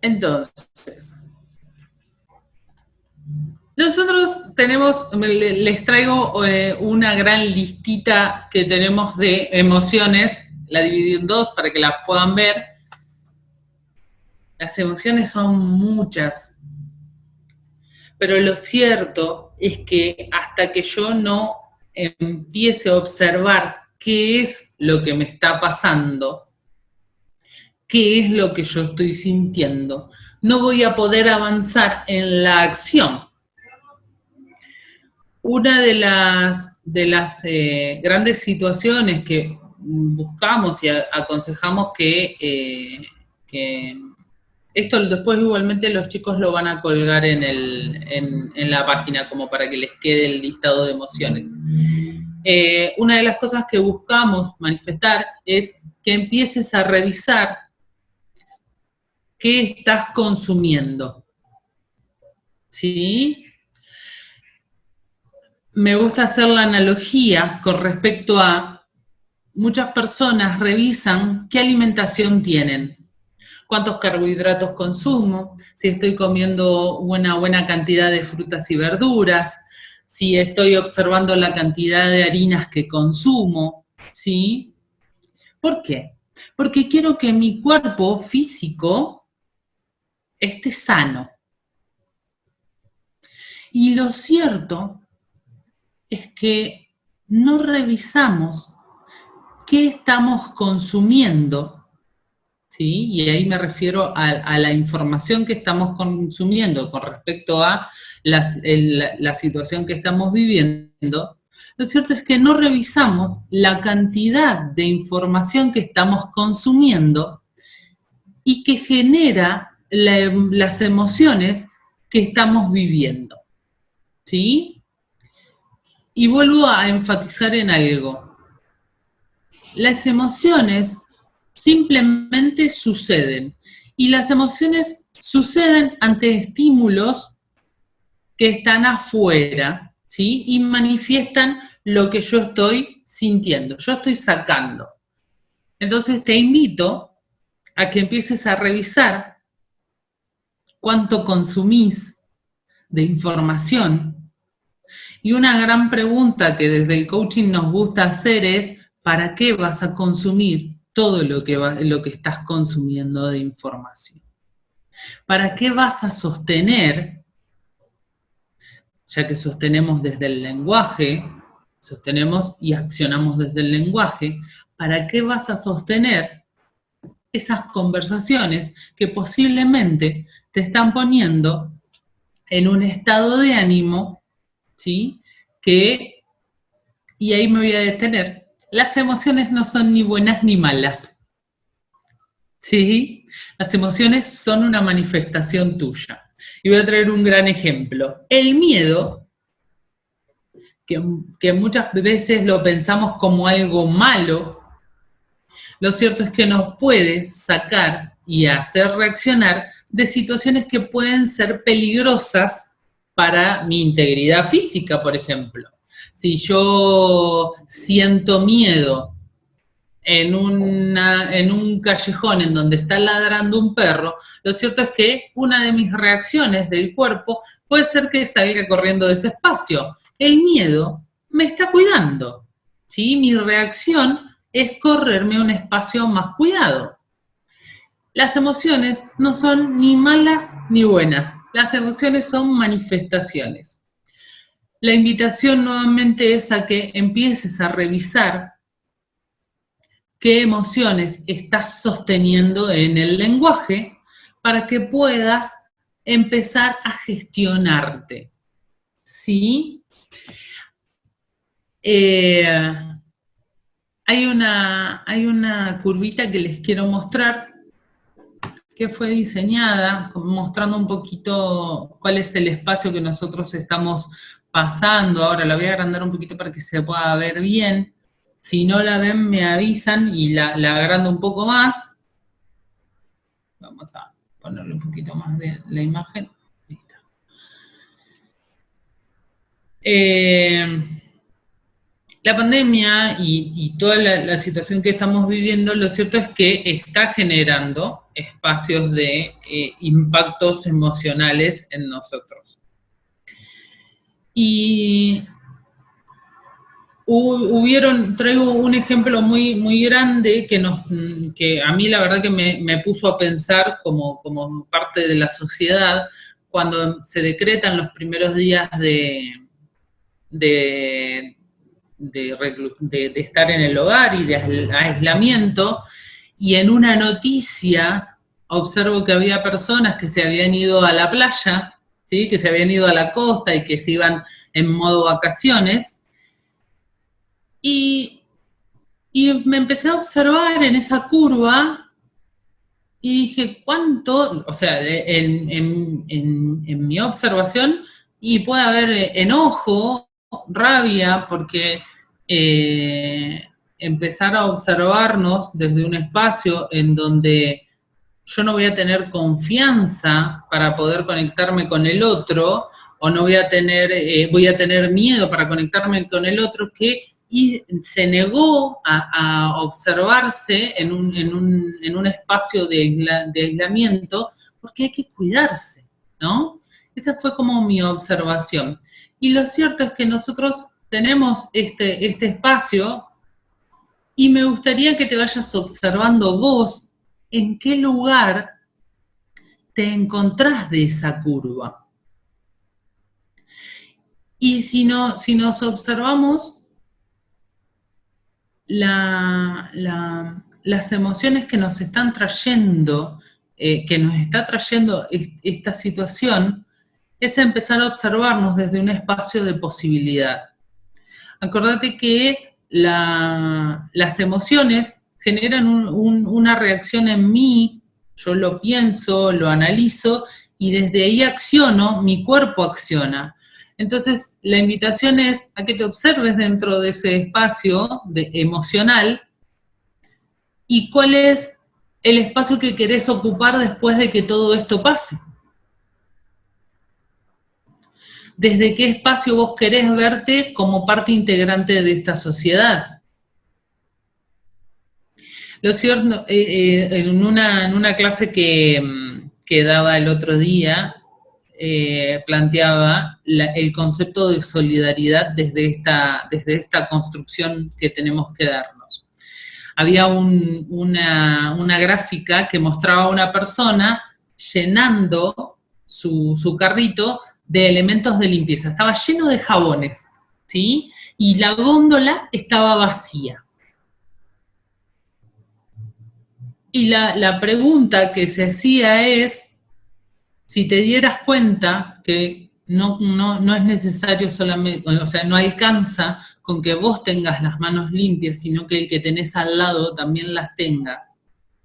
Entonces, Nosotros les traigo una gran listita que tenemos de emociones, la dividí en dos para que las puedan ver. Las emociones son muchas, pero lo cierto es que hasta que yo no empiece a observar qué es lo que me está pasando, qué es lo que yo estoy sintiendo, no voy a poder avanzar en la acción. Una de las grandes situaciones que buscamos y aconsejamos que esto después igualmente los chicos lo van a colgar en la página como para que les quede el listado de emociones. Una de las cosas que buscamos manifestar es que empieces a revisar qué estás consumiendo. ¿Sí? Me gusta hacer la analogía con respecto a muchas personas revisan qué alimentación tienen, cuántos carbohidratos consumo, si estoy comiendo una buena cantidad de frutas y verduras, si estoy observando la cantidad de harinas que consumo, ¿sí? ¿Por qué? Porque quiero que mi cuerpo físico esté sano. Y lo cierto es que no revisamos qué estamos consumiendo, ¿sí? Y ahí me refiero a la información que estamos consumiendo con respecto a la situación que estamos viviendo. Lo cierto es que no revisamos la cantidad de información que estamos consumiendo y que genera las emociones que estamos viviendo, ¿sí? Y vuelvo a enfatizar en algo. Las emociones simplemente suceden. Y las emociones suceden ante estímulos que están afuera, ¿sí? Y manifiestan lo que yo estoy sintiendo, yo estoy sacando. Entonces te invito a que empieces a revisar cuánto consumís de información. Y una gran pregunta que desde el coaching nos gusta hacer es, ¿para qué vas a consumir todo lo que estás consumiendo de información? ¿Para qué vas a sostener, ya que sostenemos desde el lenguaje, sostenemos y accionamos desde el lenguaje, ¿para qué vas a sostener esas conversaciones que posiblemente te están poniendo en un estado de ánimo, ¿sí? Y ahí me voy a detener, las emociones no son ni buenas ni malas, ¿sí? Las emociones son una manifestación tuya. Y voy a traer un gran ejemplo. El miedo, que muchas veces lo pensamos como algo malo, lo cierto es que nos puede sacar y hacer reaccionar de situaciones que pueden ser peligrosas para mi integridad física, por ejemplo. Si yo siento miedo en un callejón en donde está ladrando un perro, lo cierto es que una de mis reacciones del cuerpo puede ser que salga corriendo de ese espacio. El miedo me está cuidando, ¿sí? Mi reacción es correrme a un espacio más cuidado. Las emociones no son ni malas ni buenas. Las emociones son manifestaciones. La invitación nuevamente es a que empieces a revisar qué emociones estás sosteniendo en el lenguaje para que puedas empezar a gestionarte, ¿sí? Hay una curvita que les quiero mostrar que fue diseñada mostrando un poquito cuál es el espacio que nosotros estamos pasando. Ahora la voy a agrandar un poquito para que se pueda ver bien. Si no la ven, me avisan y la agrando un poco más. Vamos a ponerle un poquito más de la imagen. Listo. La pandemia y toda la situación que estamos viviendo, lo cierto es que está generando espacios de impactos emocionales en nosotros. Y traigo un ejemplo muy, muy grande que a mí la verdad que me puso a pensar como parte de la sociedad cuando se decretan los primeros días de, de estar en el hogar y de aislamiento, y en una noticia observo que había personas que se habían ido a la playa, ¿sí? Que se habían ido a la costa y que se iban en modo vacaciones, y me empecé a observar en esa curva y dije, ¿cuánto? O sea, en mi observación, y puede haber enojo, rabia, porque empezar a observarnos desde un espacio en donde yo no voy a tener confianza para poder conectarme con el otro, o no voy a tener, voy a tener miedo para conectarme con el otro, y se negó a observarse en un espacio de aislamiento, porque hay que cuidarse, ¿no? Esa fue como mi observación. Y lo cierto es que nosotros tenemos este espacio, y me gustaría que te vayas observando vos en qué lugar te encontrás de esa curva. Y si nos observamos, las emociones que nos están trayendo, que nos está trayendo esta situación, es empezar a observarnos desde un espacio de posibilidad. Acordate que las emociones generan una reacción en mí, yo lo pienso, lo analizo, y desde ahí acciono, mi cuerpo acciona. Entonces, la invitación es a que te observes dentro de ese espacio emocional, y cuál es el espacio que querés ocupar después de que todo esto pase. ¿Desde qué espacio vos querés verte como parte integrante de esta sociedad? Lo cierto, en una clase que daba el otro día, planteaba el concepto de solidaridad desde esta construcción que tenemos que darnos. Había una gráfica que mostraba a una persona llenando su carrito de elementos de limpieza. Estaba lleno de jabones, ¿sí? Y la góndola estaba vacía. Y la pregunta que se hacía es, si te dieras cuenta que no es necesario solamente, o sea, no alcanza con que vos tengas las manos limpias, sino que el que tenés al lado también las tenga,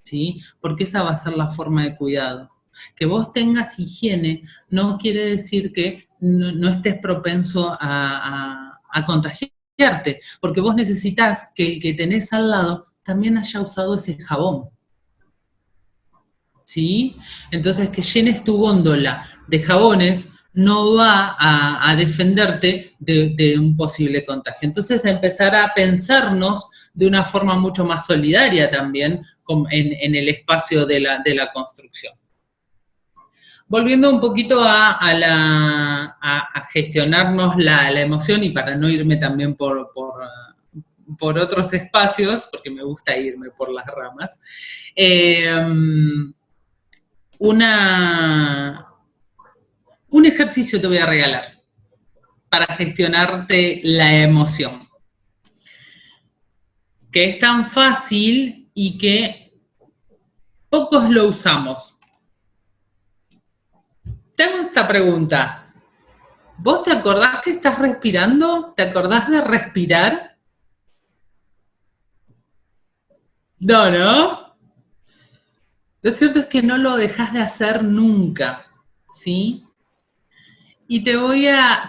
¿sí? Porque esa va a ser la forma de cuidado. Que vos tengas higiene no quiere decir que no estés propenso a contagiarte, porque vos necesitas que el que tenés al lado también haya usado ese jabón, ¿sí? Entonces, que llenes tu góndola de jabones no va a defenderte de un posible contagio. Entonces, empezar a pensarnos de una forma mucho más solidaria también en el espacio de la construcción. Volviendo un poquito a gestionarnos la emoción, y para no irme también por otros espacios, porque me gusta irme por las ramas, un ejercicio te voy a regalar para gestionarte la emoción, que es tan fácil y que pocos lo usamos. Tengo esta pregunta. ¿Vos te acordás que estás respirando? ¿Te acordás de respirar? No, ¿no? Lo cierto es que no lo dejás de hacer nunca, ¿sí? Y te voy a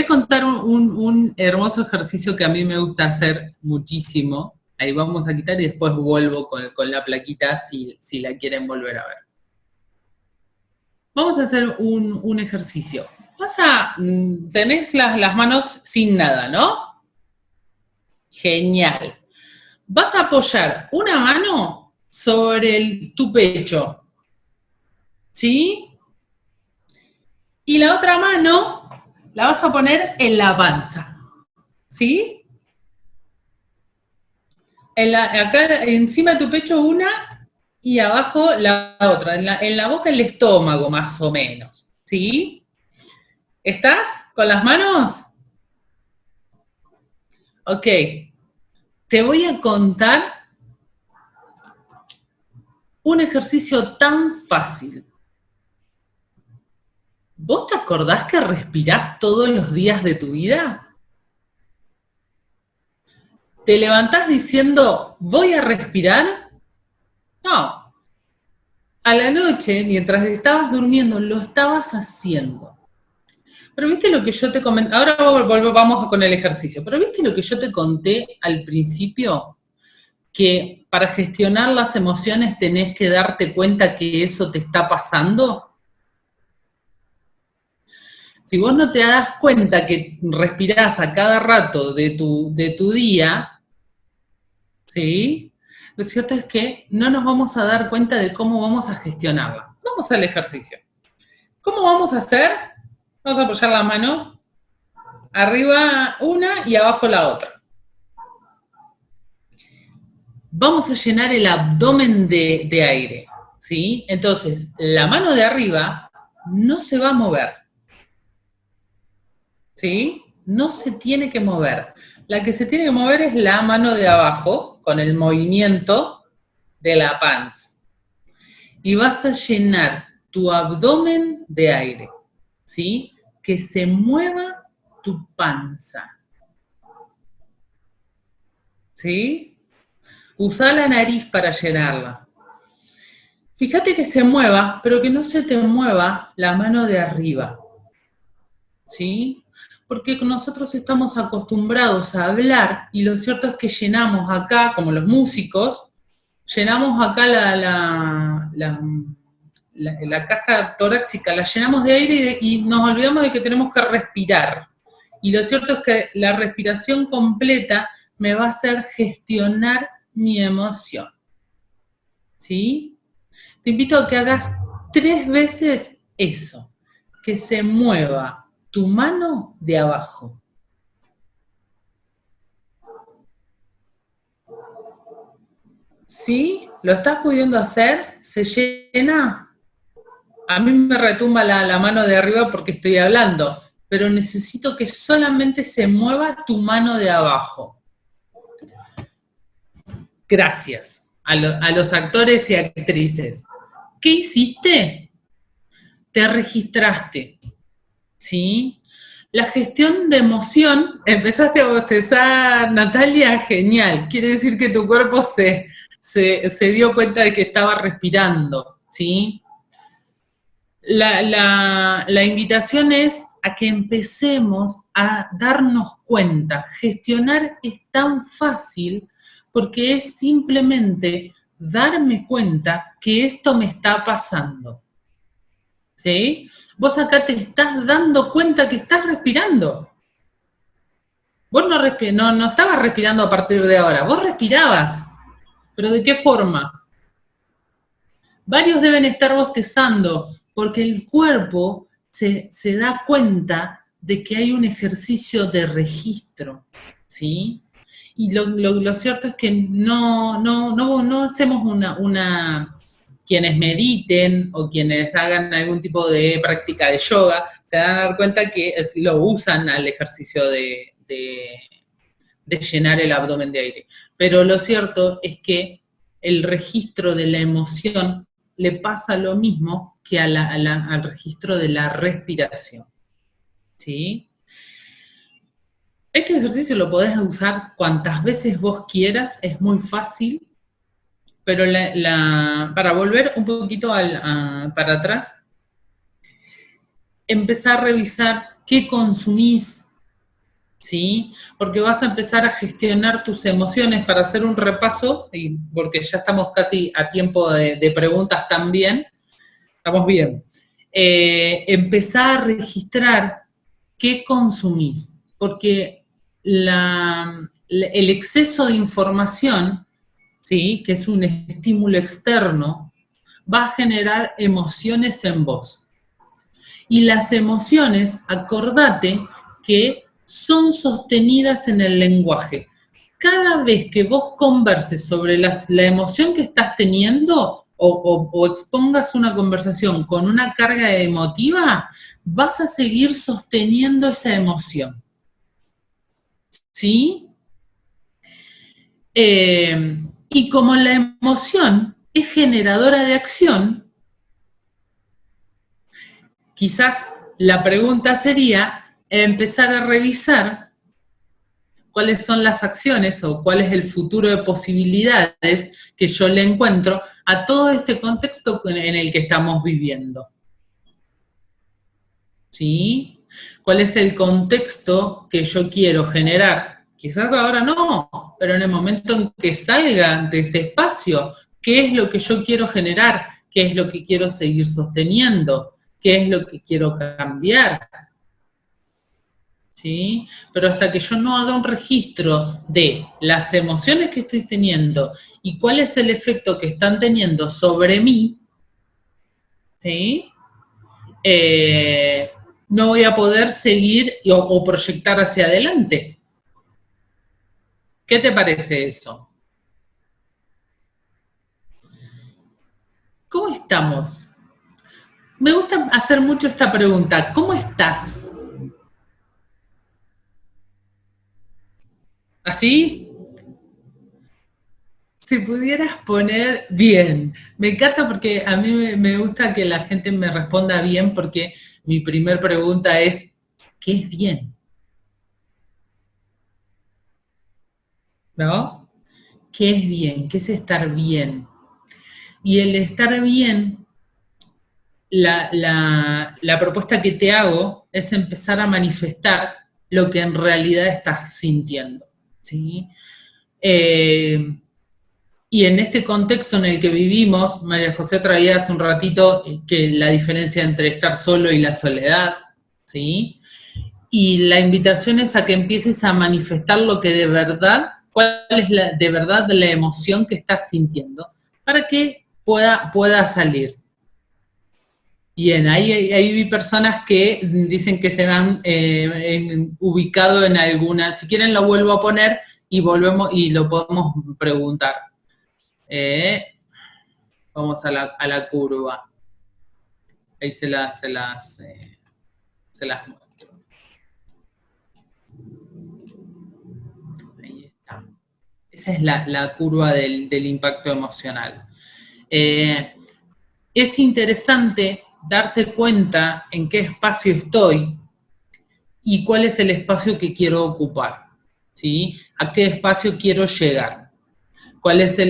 contar un hermoso ejercicio que a mí me gusta hacer muchísimo. Ahí vamos a quitar y después vuelvo con la plaquita si la quieren volver a ver. Vamos a hacer un ejercicio. Tenés las manos sin nada, ¿no? Genial. Vas a apoyar una mano sobre tu pecho, ¿sí? Y la otra mano La vas a poner en la panza, ¿sí? Acá encima de tu pecho una y abajo la otra. En la boca el estómago, más o menos, ¿sí? ¿Estás con las manos? Ok. Te voy a contar un ejercicio tan fácil. ¿Vos te acordás que respirás todos los días de tu vida? ¿Te levantás diciendo, voy a respirar? No. A la noche, mientras estabas durmiendo, lo estabas haciendo. Pero viste lo que yo te comenté, ahora vamos con el ejercicio, pero viste lo que yo te conté al principio, que para gestionar las emociones tenés que darte cuenta que eso te está pasando. Si vos no te das cuenta que respirás a cada rato de tu día, ¿sí? Lo cierto es que no nos vamos a dar cuenta de cómo vamos a gestionarla. Vamos al ejercicio. ¿Cómo vamos a hacer? Vamos a apoyar las manos, arriba una y abajo la otra. Vamos a llenar el abdomen de aire, ¿sí? Entonces, la mano de arriba no se va a mover, ¿sí? No se tiene que mover. La que se tiene que mover es la mano de abajo, con el movimiento de la panza. Y vas a llenar tu abdomen de aire, ¿sí? Que se mueva tu panza, ¿sí? Usa la nariz para llenarla. Fíjate que se mueva, pero que no se te mueva la mano de arriba, ¿sí? Porque nosotros estamos acostumbrados a hablar y lo cierto es que llenamos acá, como los músicos, llenamos acá la caja torácica, la llenamos de aire y nos olvidamos de que tenemos que respirar. Y lo cierto es que la respiración completa me va a hacer gestionar mi emoción, ¿sí? Te invito a que hagas 3 veces eso, que se mueva tu mano de abajo. ¿Sí? ¿Lo estás pudiendo hacer? ¿Se llena? A mí me retumba la mano de arriba porque estoy hablando, pero necesito que solamente se mueva tu mano de abajo. Gracias a los actores y actrices. ¿Qué hiciste? Te registraste, ¿sí? La gestión de emoción, empezaste a bostezar, Natalia, genial. Quiere decir que tu cuerpo se dio cuenta de que estaba respirando, ¿sí? La invitación es a que empecemos a darnos cuenta. Gestionar es tan fácil porque es simplemente darme cuenta que esto me está pasando, ¿sí? Vos acá te estás dando cuenta que estás respirando. Vos no estabas respirando a partir de ahora, vos respirabas. ¿Pero de qué forma? Varios deben estar bostezando porque el cuerpo se da cuenta de que hay un ejercicio de registro, ¿sí? Y lo cierto es que no hacemos quienes mediten o quienes hagan algún tipo de práctica de yoga, se van a dar cuenta que lo usan al ejercicio de llenar el abdomen de aire. Pero lo cierto es que el registro de la emoción le pasa lo mismo que al registro de la respiración, ¿sí? Este ejercicio lo podés usar cuantas veces vos quieras, es muy fácil, pero para volver un poquito para atrás, empezar a revisar qué consumís, ¿sí? Porque vas a empezar a gestionar tus emociones para hacer un repaso, y porque ya estamos casi a tiempo de preguntas también, estamos bien. Empezar a registrar qué consumís, porque el exceso de información, ¿sí? Que es un estímulo externo, va a generar emociones en vos. Y las emociones, acordate que son sostenidas en el lenguaje. Cada vez que vos converses sobre la emoción que estás teniendo o expongas una conversación con una carga emotiva, vas a seguir sosteniendo esa emoción. ¿Sí? Y como la emoción es generadora de acción, quizás la pregunta sería empezar a revisar cuáles son las acciones o cuál es el futuro de posibilidades que yo le encuentro a todo este contexto en el que estamos viviendo. ¿Sí? ¿Cuál es el contexto que yo quiero generar? Quizás ahora no, pero en el momento en que salga de este espacio, ¿qué es lo que yo quiero generar? ¿Qué es lo que quiero seguir sosteniendo? ¿Qué es lo que quiero cambiar? ¿Sí? Pero hasta que yo no haga un registro de las emociones que estoy teniendo y cuál es el efecto que están teniendo sobre mí, ¿sí? No voy a poder seguir o proyectar hacia adelante. ¿Qué te parece eso? ¿Cómo estamos? Me gusta hacer mucho esta pregunta. ¿Cómo estás? ¿Así? Si pudieras poner bien. Me encanta porque a mí me gusta que la gente me responda bien porque mi primer pregunta es, ¿qué es bien? ¿No? ¿Qué es bien? ¿Qué es estar bien? Y el estar bien, la propuesta que te hago es empezar a manifestar lo que en realidad estás sintiendo. ¿Sí? Y en este contexto en el que vivimos, María José traía hace un ratito que la diferencia entre estar solo y la soledad, ¿sí? Y la invitación es a que empieces a manifestar lo que de verdad, cuál es de verdad la emoción que estás sintiendo, para que pueda salir. Bien, ahí vi personas que dicen que se han ubicado en alguna, si quieren lo vuelvo a poner y volvemos y lo podemos preguntar. Vamos a la curva. Ahí se las muestro. Ahí está. Esa es la curva del impacto emocional. Es interesante darse cuenta en qué espacio estoy y cuál es el espacio que quiero ocupar. ¿Sí? ¿A qué espacio quiero llegar? ¿Cuál es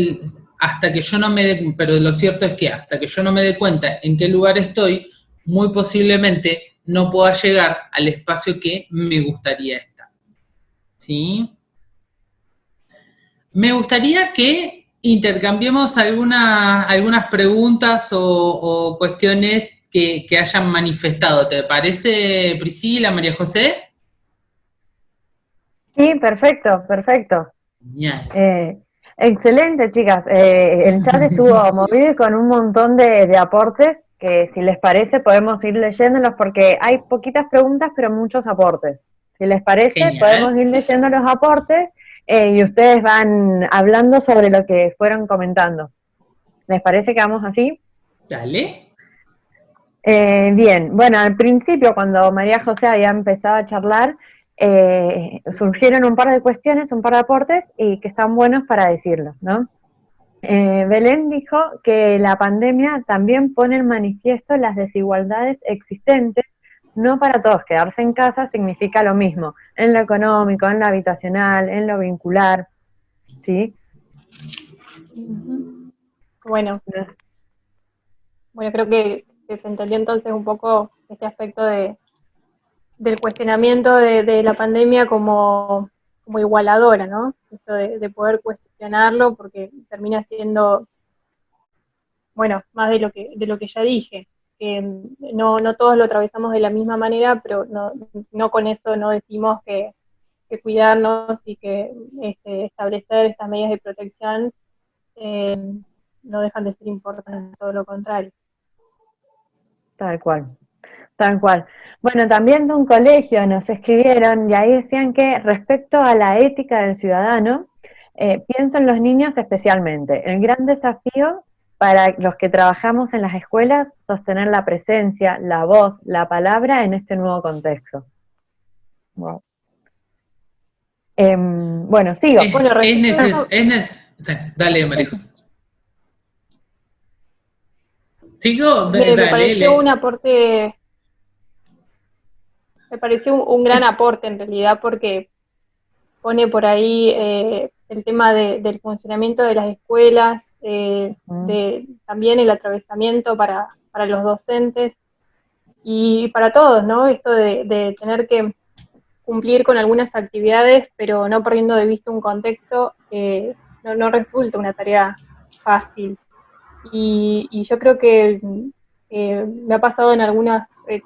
hasta que yo no me dé, pero lo cierto es que hasta que yo no me dé cuenta en qué lugar estoy, muy posiblemente no pueda llegar al espacio que me gustaría estar. ¿Sí? Me gustaría que intercambiemos algunas preguntas o cuestiones que hayan manifestado. ¿Te parece, Priscila, María José? Sí, perfecto, perfecto. Genial. Excelente, chicas. El chat estuvo movido y con un montón de aportes que si les parece podemos ir leyéndolos porque hay poquitas preguntas pero muchos aportes. Si les parece podemos Genial. ir leyendo los aportes y ustedes van hablando sobre lo que fueron comentando. ¿Les parece que vamos así? Dale. Bien, bueno, al principio cuando María José había empezado a charlar, surgieron un par de cuestiones, un par de aportes y que están buenos para decirlos, ¿no? Belén dijo que la pandemia también pone en manifiesto las desigualdades existentes. No para todos quedarse en casa significa lo mismo, en lo económico, en lo habitacional, en lo vincular, ¿sí? Bueno, creo que se entendió entonces un poco este aspecto del cuestionamiento de la pandemia como igualadora, ¿no? Esto de poder cuestionarlo porque termina siendo, bueno, más de lo que ya dije, que no todos lo atravesamos de la misma manera, pero no con eso no decimos que cuidarnos y que establecer estas medidas de protección eh, no dejan de ser importantes, todo lo contrario. Tal cual. Tal cual. Bueno, también de un colegio nos escribieron y ahí decían que respecto a la ética del ciudadano, pienso en los niños especialmente. El gran desafío para los que trabajamos en las escuelas, sostener la presencia, la voz, la palabra en este nuevo contexto. Wow. Bueno, sigo. Es, Bueno, es respecto a neces- eso, es neces- o sea, dale, María José. ¿Sigo? me Dale, pareció un aporte, me pareció un gran aporte en realidad, porque pone por ahí el tema del funcionamiento de las escuelas, también el atravesamiento para los docentes y para todos, ¿no? Esto de tener que cumplir con algunas actividades, pero no perdiendo de vista un contexto, no resulta una tarea fácil. Y yo creo que me ha pasado en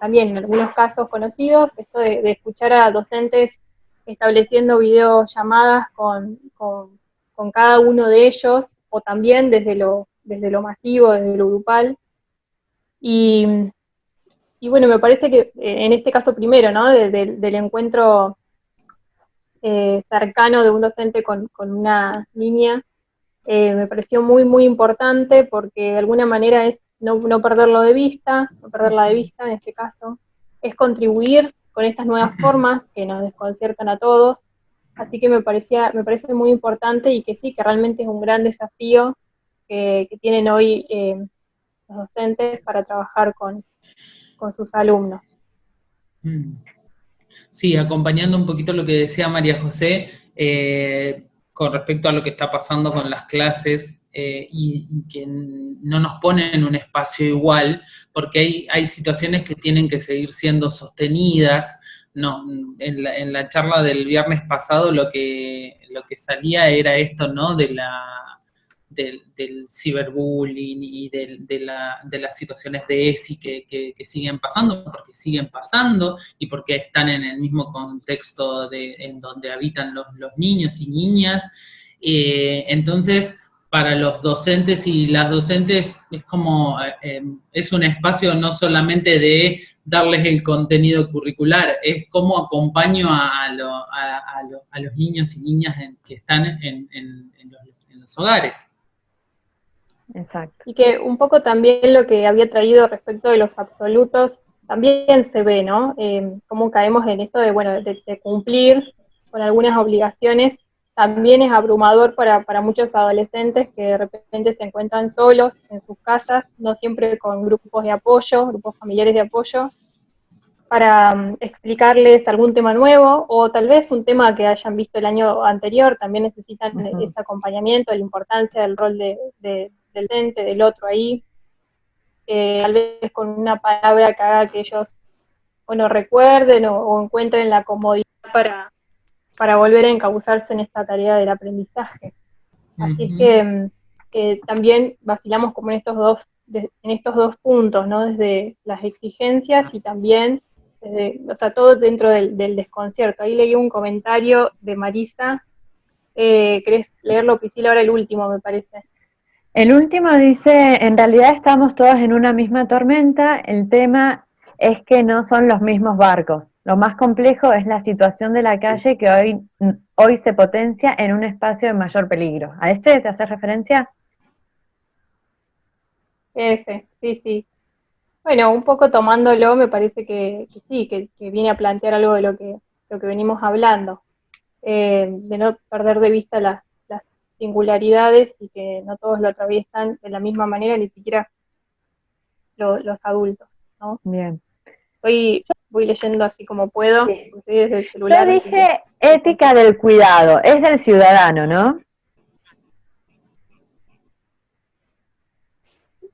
también en algunos casos conocidos, esto de escuchar a docentes estableciendo videollamadas con cada uno de ellos, o también desde lo masivo, desde lo grupal. Y, y bueno, me parece que en este caso primero, ¿no? Del encuentro cercano de un docente con una niña, me pareció muy, muy importante, porque de alguna manera es no perderlo de vista, no perderla de vista en este caso, es contribuir con estas nuevas formas que nos desconciertan a todos. Así que me parece muy importante, y que sí, que realmente es un gran desafío que tienen hoy los docentes para trabajar con sus alumnos. Mm. Sí, acompañando un poquito lo que decía María José, con respecto a lo que está pasando con las clases, y que no nos ponen en un espacio igual, porque hay situaciones que tienen que seguir siendo sostenidas. No, en la charla del viernes pasado lo que salía era esto, ¿no? Del ciberbullying y de las situaciones de ESI que siguen pasando, porque siguen pasando y porque están en el mismo contexto en donde habitan los niños y niñas. Entonces, para los docentes y las docentes es como, es un espacio no solamente de darles el contenido curricular, es cómo acompaño a los niños y niñas que están en los hogares. Exacto. Y que un poco también lo que había traído respecto de los absolutos, también se ve, ¿no? Cómo caemos en esto bueno, de cumplir con algunas obligaciones. También es abrumador para muchos adolescentes que de repente se encuentran solos en sus casas, no siempre con grupos de apoyo, grupos familiares de apoyo, para explicarles algún tema nuevo, o tal vez un tema que hayan visto el año anterior. También necesitan ese acompañamiento, la importancia del rol del ente, del otro ahí, tal vez con una palabra que haga que ellos, bueno, recuerden o encuentren la comodidad para volver a encauzarse en esta tarea del aprendizaje. Así es que también vacilamos como en estos dos puntos, ¿no? Desde las exigencias y también o sea, todo dentro del desconcierto. Ahí leí un comentario de Marisa. ¿Querés leerlo, Priscila? Ahora el último, me parece. El último dice, en realidad estamos todos en una misma tormenta, el tema es que no son los mismos barcos. Lo más complejo es la situación de la calle que hoy se potencia en un espacio de mayor peligro. ¿A este te hace referencia? Ese, sí, sí. Bueno, un poco tomándolo, me parece que sí, que viene a plantear algo de lo que venimos hablando, de no perder de vista las singularidades, y que no todos lo atraviesan de la misma manera, ni siquiera los adultos, ¿no? Bien. Voy leyendo así como puedo, Sí. porque estoy desde el Yo celular, así que... dije ética del cuidado, es del ciudadano, ¿no?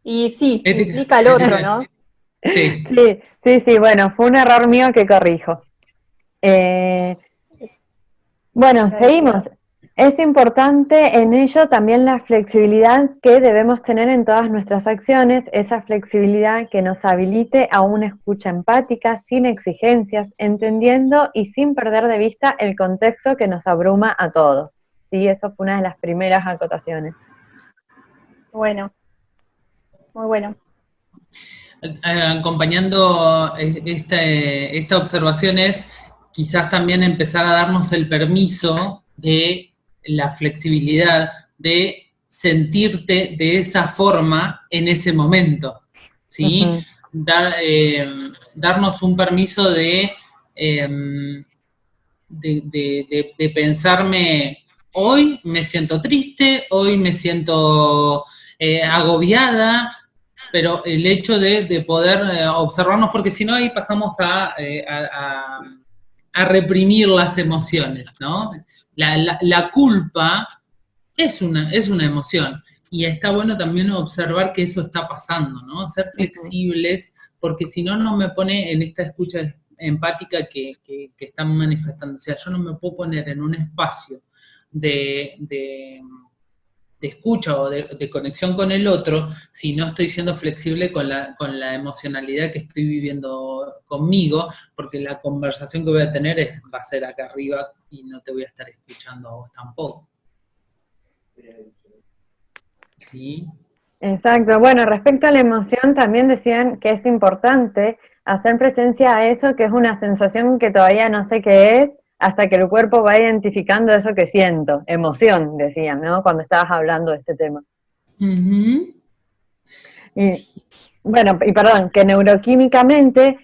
Y sí, Ética, implica al otro, ética. ¿no? Sí. Sí, bueno, fue un error mío que corrijo. Bueno, seguimos. Es importante en ello también la flexibilidad que debemos tener en todas nuestras acciones, esa flexibilidad que nos habilite a una escucha empática, sin exigencias, entendiendo y sin perder de vista el contexto que nos abruma a todos. Sí, eso fue una de las primeras acotaciones. Bueno, muy bueno. acompañando esta observación es quizás también empezar a darnos el permiso de la flexibilidad de sentirte de esa forma en ese momento, ¿sí? Ujú. Darnos un permiso de pensarme, hoy me siento triste, hoy me siento agobiada, pero el hecho de poder observarnos, porque si no ahí pasamos a reprimir las emociones, ¿no? La culpa es una emoción, y está bueno también observar que eso está pasando, ¿no? Ser Ujú. flexibles, porque si no, no me pone en esta escucha empática que están manifestando. O sea, yo no me puedo poner en un espacio de, de, de escucha o de conexión con el otro si no estoy siendo flexible con la emocionalidad que estoy viviendo conmigo, porque la conversación que voy a tener va a ser acá arriba y no te voy a estar escuchando a vos tampoco. ¿Sí? Exacto. Bueno, respecto a la emoción, también decían que es importante hacer presencia a eso, que es una sensación que todavía no sé qué es, hasta que el cuerpo va identificando eso que siento. Emoción, decían, ¿no? Cuando estabas hablando de este tema. Uh-huh. Y bueno, y perdón, que neuroquímicamente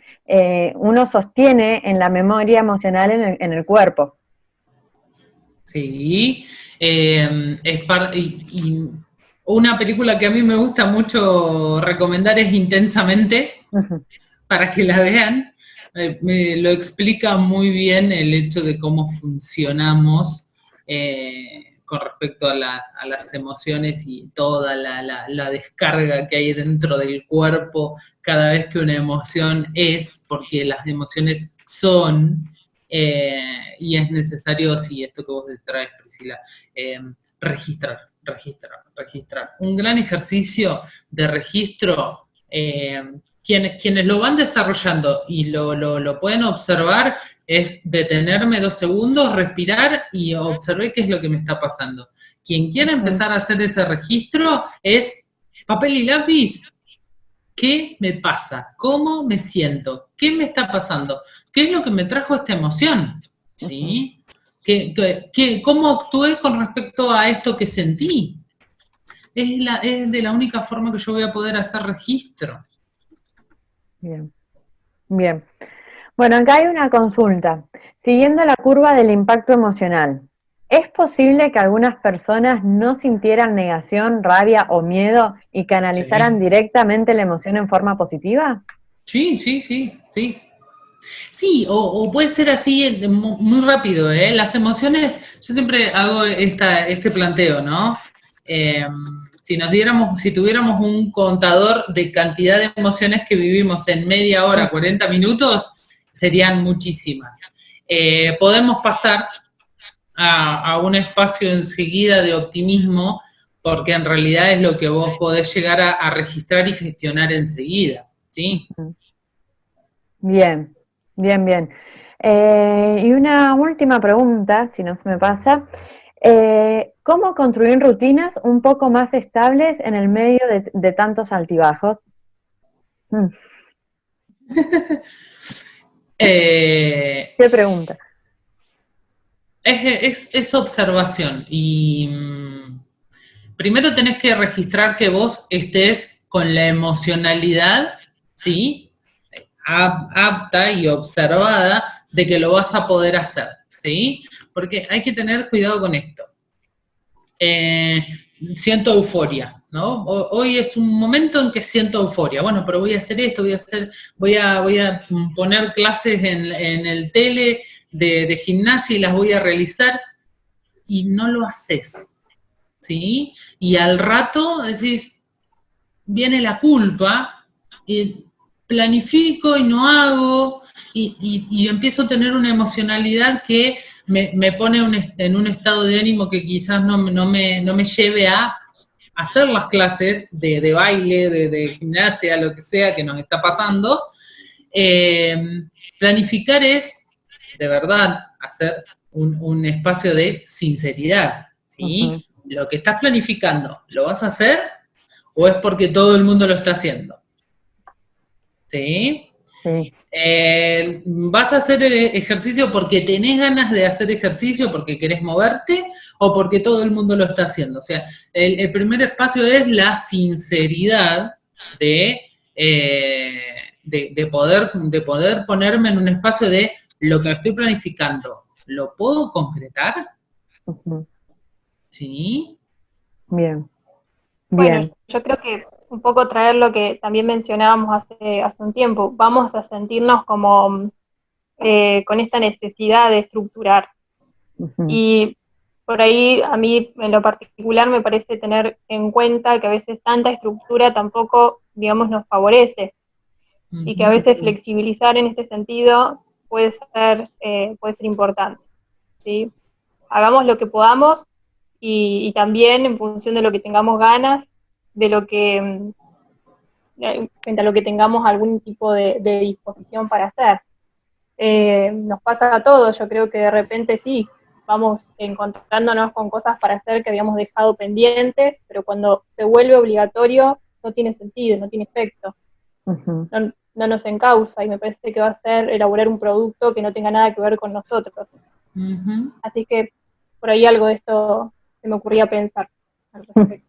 uno sostiene en la memoria emocional en el cuerpo. Sí, y una película que a mí me gusta mucho recomendar es Intensamente, Ujú. para que la vean. Me lo explica muy bien el hecho de cómo funcionamos con respecto a las emociones y toda la descarga que hay dentro del cuerpo cada vez que una emoción es, porque las emociones son, y es necesario, sí, esto que vos traes, Priscila, registrar. Un gran ejercicio de registro, quienes lo van desarrollando y lo pueden observar, es detenerme 2 segundos, respirar y observar qué es lo que me está pasando. Quien quiera Ujú. empezar a hacer ese registro es papel y lápiz. ¿Qué me pasa? ¿Cómo me siento? ¿Qué me está pasando? ¿Qué es lo que me trajo esta emoción? Ujú. ¿Sí? ¿Cómo actué con respecto a esto que sentí? Es de la única forma que yo voy a poder hacer registro. Bien, bien. Bueno, acá hay una consulta. Siguiendo la curva del impacto emocional, ¿es posible que algunas personas no sintieran negación, rabia o miedo y canalizaran Sí. directamente la emoción en forma positiva? Sí, sí, sí, sí. Sí, o puede ser así muy rápido, ¿eh? Las emociones, yo siempre hago este planteo, ¿no? Eh, si tuviéramos un contador de cantidad de emociones que vivimos en media hora, Ujú. 40 minutos, serían muchísimas. Podemos pasar a un espacio enseguida de optimismo, porque en realidad es lo que vos podés llegar a registrar y gestionar enseguida, ¿sí? Ujú. Bien, bien, bien. Y una última pregunta, si no se me pasa. ¿Cómo construir rutinas un poco más estables en el medio de tantos altibajos? Mm, Eh, ¿Qué pregunta? es observación y primero tenés que registrar que vos estés con la emocionalidad, ¿sí? Apta y observada de que lo vas a poder hacer, ¿sí? Porque hay que tener cuidado con esto. Eh, Siento euforia, ¿no? Hoy es un momento en que siento euforia. Bueno, pero voy a hacer esto, voy a poner clases en el tele de gimnasia y las voy a realizar, y no lo haces, ¿sí? Y al rato decís, viene la culpa, y planifico y no hago, y empiezo a tener una emocionalidad que me pone en un estado de ánimo que quizás no me lleve a hacer las clases de baile, de gimnasia, lo que sea que nos está pasando. Planificar es, de verdad, hacer un espacio de sinceridad, Ujú. ¿sí? Lo que estás planificando, ¿lo vas a hacer o es porque todo el mundo lo está haciendo? ¿sí? Sí. ¿Vas a hacer el ejercicio porque tenés ganas de hacer ejercicio, porque querés moverte, o porque todo el mundo lo está haciendo? O sea, el primer espacio es la sinceridad de, eh, de poder ponerme en un espacio de lo que estoy planificando. ¿Lo puedo concretar? Ujú. Sí. Bien, Bueno, bien. yo creo que un poco traer lo que también mencionábamos hace un tiempo, vamos a sentirnos como con esta necesidad de estructurar. Ujú. Y por ahí a mí en lo particular me parece tener en cuenta que a veces tanta estructura tampoco, digamos, nos favorece y que a Ujú. veces flexibilizar en este sentido puede ser importante, ¿sí? Hagamos lo que podamos y también en función de lo que tengamos ganas, de lo que frente a lo que tengamos algún tipo de disposición para hacer. Nos pasa a todos, yo creo que de repente sí, vamos encontrándonos con cosas para hacer que habíamos dejado pendientes, pero cuando se vuelve obligatorio no tiene sentido, no tiene efecto, Ujú. no nos encausa y me parece que va a ser elaborar un producto que no tenga nada que ver con nosotros. Ujú. Así que por ahí algo de esto se me ocurría pensar al respecto.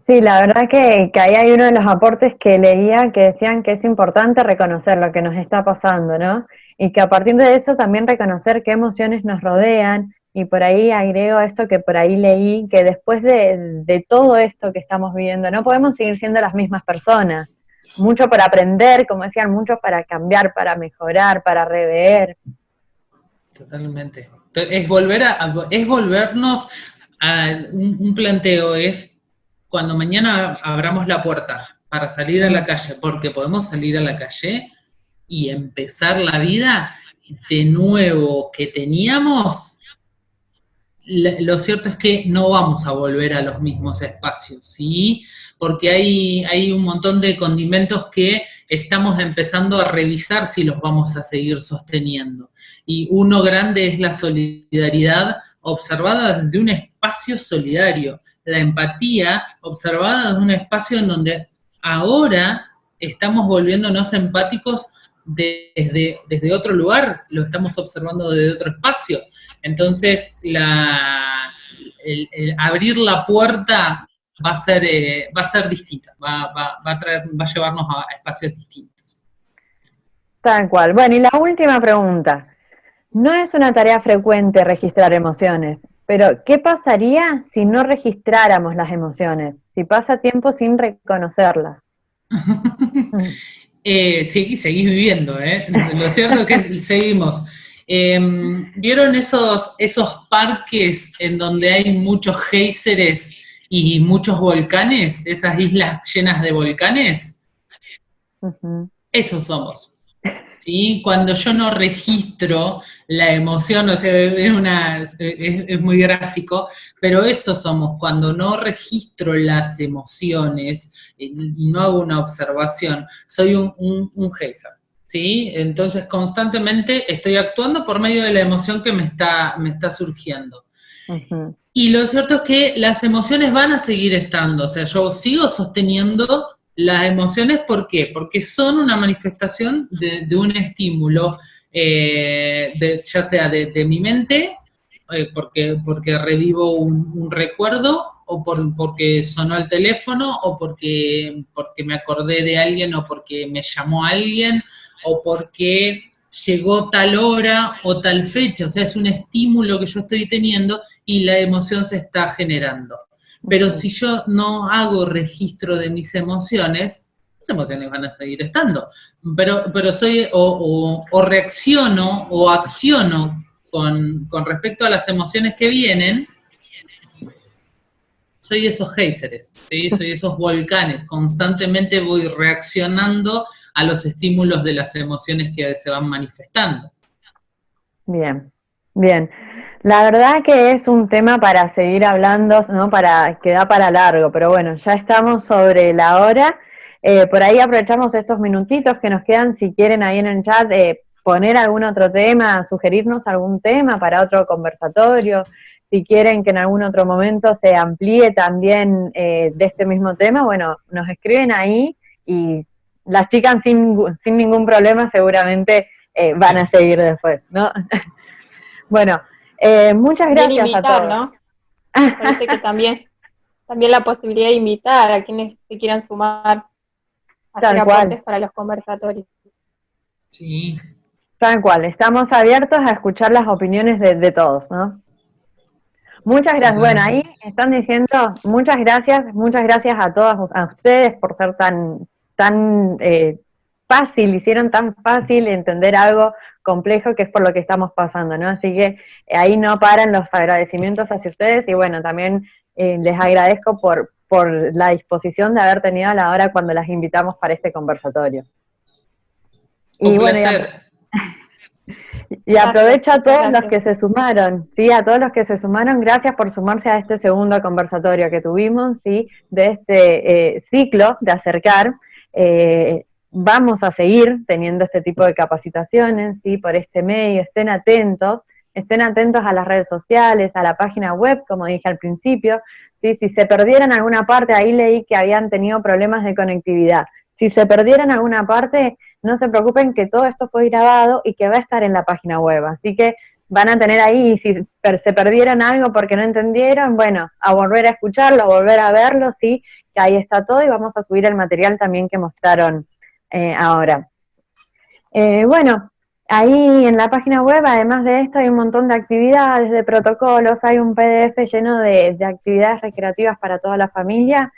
Sí, la verdad que ahí hay uno de los aportes que leía que decían que es importante reconocer lo que nos está pasando, ¿no? Y que a partir de eso también reconocer qué emociones nos rodean. Y por ahí agrego esto que por ahí leí, que después de todo esto que estamos viviendo, no podemos seguir siendo las mismas personas. Mucho para aprender, como decían, mucho para cambiar, para mejorar, para rever. Totalmente. Es es volvernos a un planteo, es cuando mañana abramos la puerta para salir a la calle, porque podemos salir a la calle y empezar la vida de nuevo que teníamos, lo cierto es que no vamos a volver a los mismos espacios, ¿sí? Porque hay un montón de condimentos que estamos empezando a revisar si los vamos a seguir sosteniendo. Y uno grande es la solidaridad observada desde un espacio solidario, la empatía observada desde un espacio en donde ahora estamos volviéndonos empáticos desde otro lugar, lo estamos observando desde otro espacio. Entonces, el abrir la puerta va a ser distinta, va a llevarnos a espacios distintos. Tal cual. Bueno, y la última pregunta. No es una tarea frecuente registrar emociones, pero ¿qué pasaría si no registráramos las emociones? Si pasa tiempo sin reconocerlas. Seguís viviendo, ¿eh? Lo cierto es que seguimos. ¿Vieron esos parques en donde hay muchos géiseres y muchos volcanes? Esas islas llenas de volcanes. Ujú. Esos somos. ¿Sí? Cuando yo no registro la emoción, o sea, es muy gráfico, pero eso somos, cuando no registro las emociones y no hago una observación, soy un geyser, ¿sí? Entonces constantemente estoy actuando por medio de la emoción que me está surgiendo. Ujú. Y lo cierto es que las emociones van a seguir estando, o sea, yo sigo sosteniendo las emociones, ¿por qué? Porque son una manifestación de un estímulo, ya sea de mi mente, porque revivo un recuerdo, o porque sonó el teléfono, o porque me acordé de alguien, o porque me llamó alguien, o porque llegó tal hora o tal fecha, o sea, es un estímulo que yo estoy teniendo y la emoción se está generando. Pero Ujú. si yo no hago registro de mis emociones, las emociones van a seguir estando. Pero soy o reacciono o acciono con respecto a las emociones que vienen, soy esos géiseres, ¿sí? Soy esos volcanes, constantemente voy reaccionando a los estímulos de las emociones que se van manifestando. Bien, bien. La verdad que es un tema para seguir hablando, ¿no? Para, que da para largo, pero bueno, ya estamos sobre la hora. Por ahí aprovechamos estos minutitos que nos quedan, si quieren ahí en el chat, poner algún otro tema, sugerirnos algún tema para otro conversatorio, si quieren que en algún otro momento se amplíe también de este mismo tema, bueno, nos escriben ahí y las chicas sin ningún problema seguramente van a seguir después, ¿no? Bueno, muchas Bien gracias a invitar, todos. ¿no? Parece que también la posibilidad de invitar a quienes se quieran sumar a hacer Tal cual. aportes para los conversatorios. Sí. Tal cual, estamos abiertos a escuchar las opiniones de todos, ¿no? Muchas gracias. Bueno, ahí están diciendo muchas gracias a todas a ustedes por ser tan fácil, hicieron tan fácil entender algo complejo que es por lo que estamos pasando, ¿no? Así que ahí no paran los agradecimientos hacia ustedes y bueno, también les agradezco por la disposición de haber tenido a la hora cuando las invitamos para este conversatorio. Un Y bueno, placer. y aprovecho a todos Gracias. los que se sumaron, ¿sí? A todos los que se sumaron, gracias por sumarse a este segundo conversatorio que tuvimos, ¿sí? De este ciclo de acercar. Vamos a seguir teniendo este tipo de capacitaciones, ¿sí? Por este medio, estén atentos a las redes sociales, a la página web, como dije al principio, ¿sí? Si se perdieran alguna parte, ahí leí que habían tenido problemas de conectividad. Si se perdieran alguna parte, no se preocupen que todo esto fue grabado y que va a estar en la página web, así que van a tener ahí, si se perdieron algo porque no entendieron, bueno, a volver a escucharlo, a volver a verlo, sí, que ahí está todo y vamos a subir el material también que mostraron ahora. Bueno, ahí en la página web, además de esto, hay un montón de actividades, de protocolos, hay un PDF lleno de actividades recreativas para toda la familia.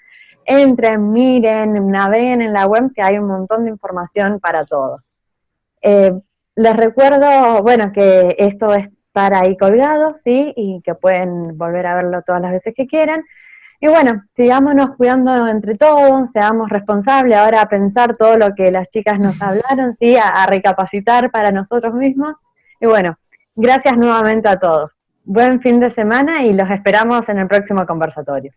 Entren, miren, naveguen en la web que hay un montón de información para todos. Les recuerdo, bueno, que esto va a estar ahí colgado, ¿sí? Y que pueden volver a verlo todas las veces que quieran. Y bueno, sigámonos cuidando entre todos, seamos responsables ahora a pensar todo lo que las chicas nos hablaron, ¿sí? A recapacitar para nosotros mismos. Y bueno, gracias nuevamente a todos. Buen fin de semana y los esperamos en el próximo conversatorio.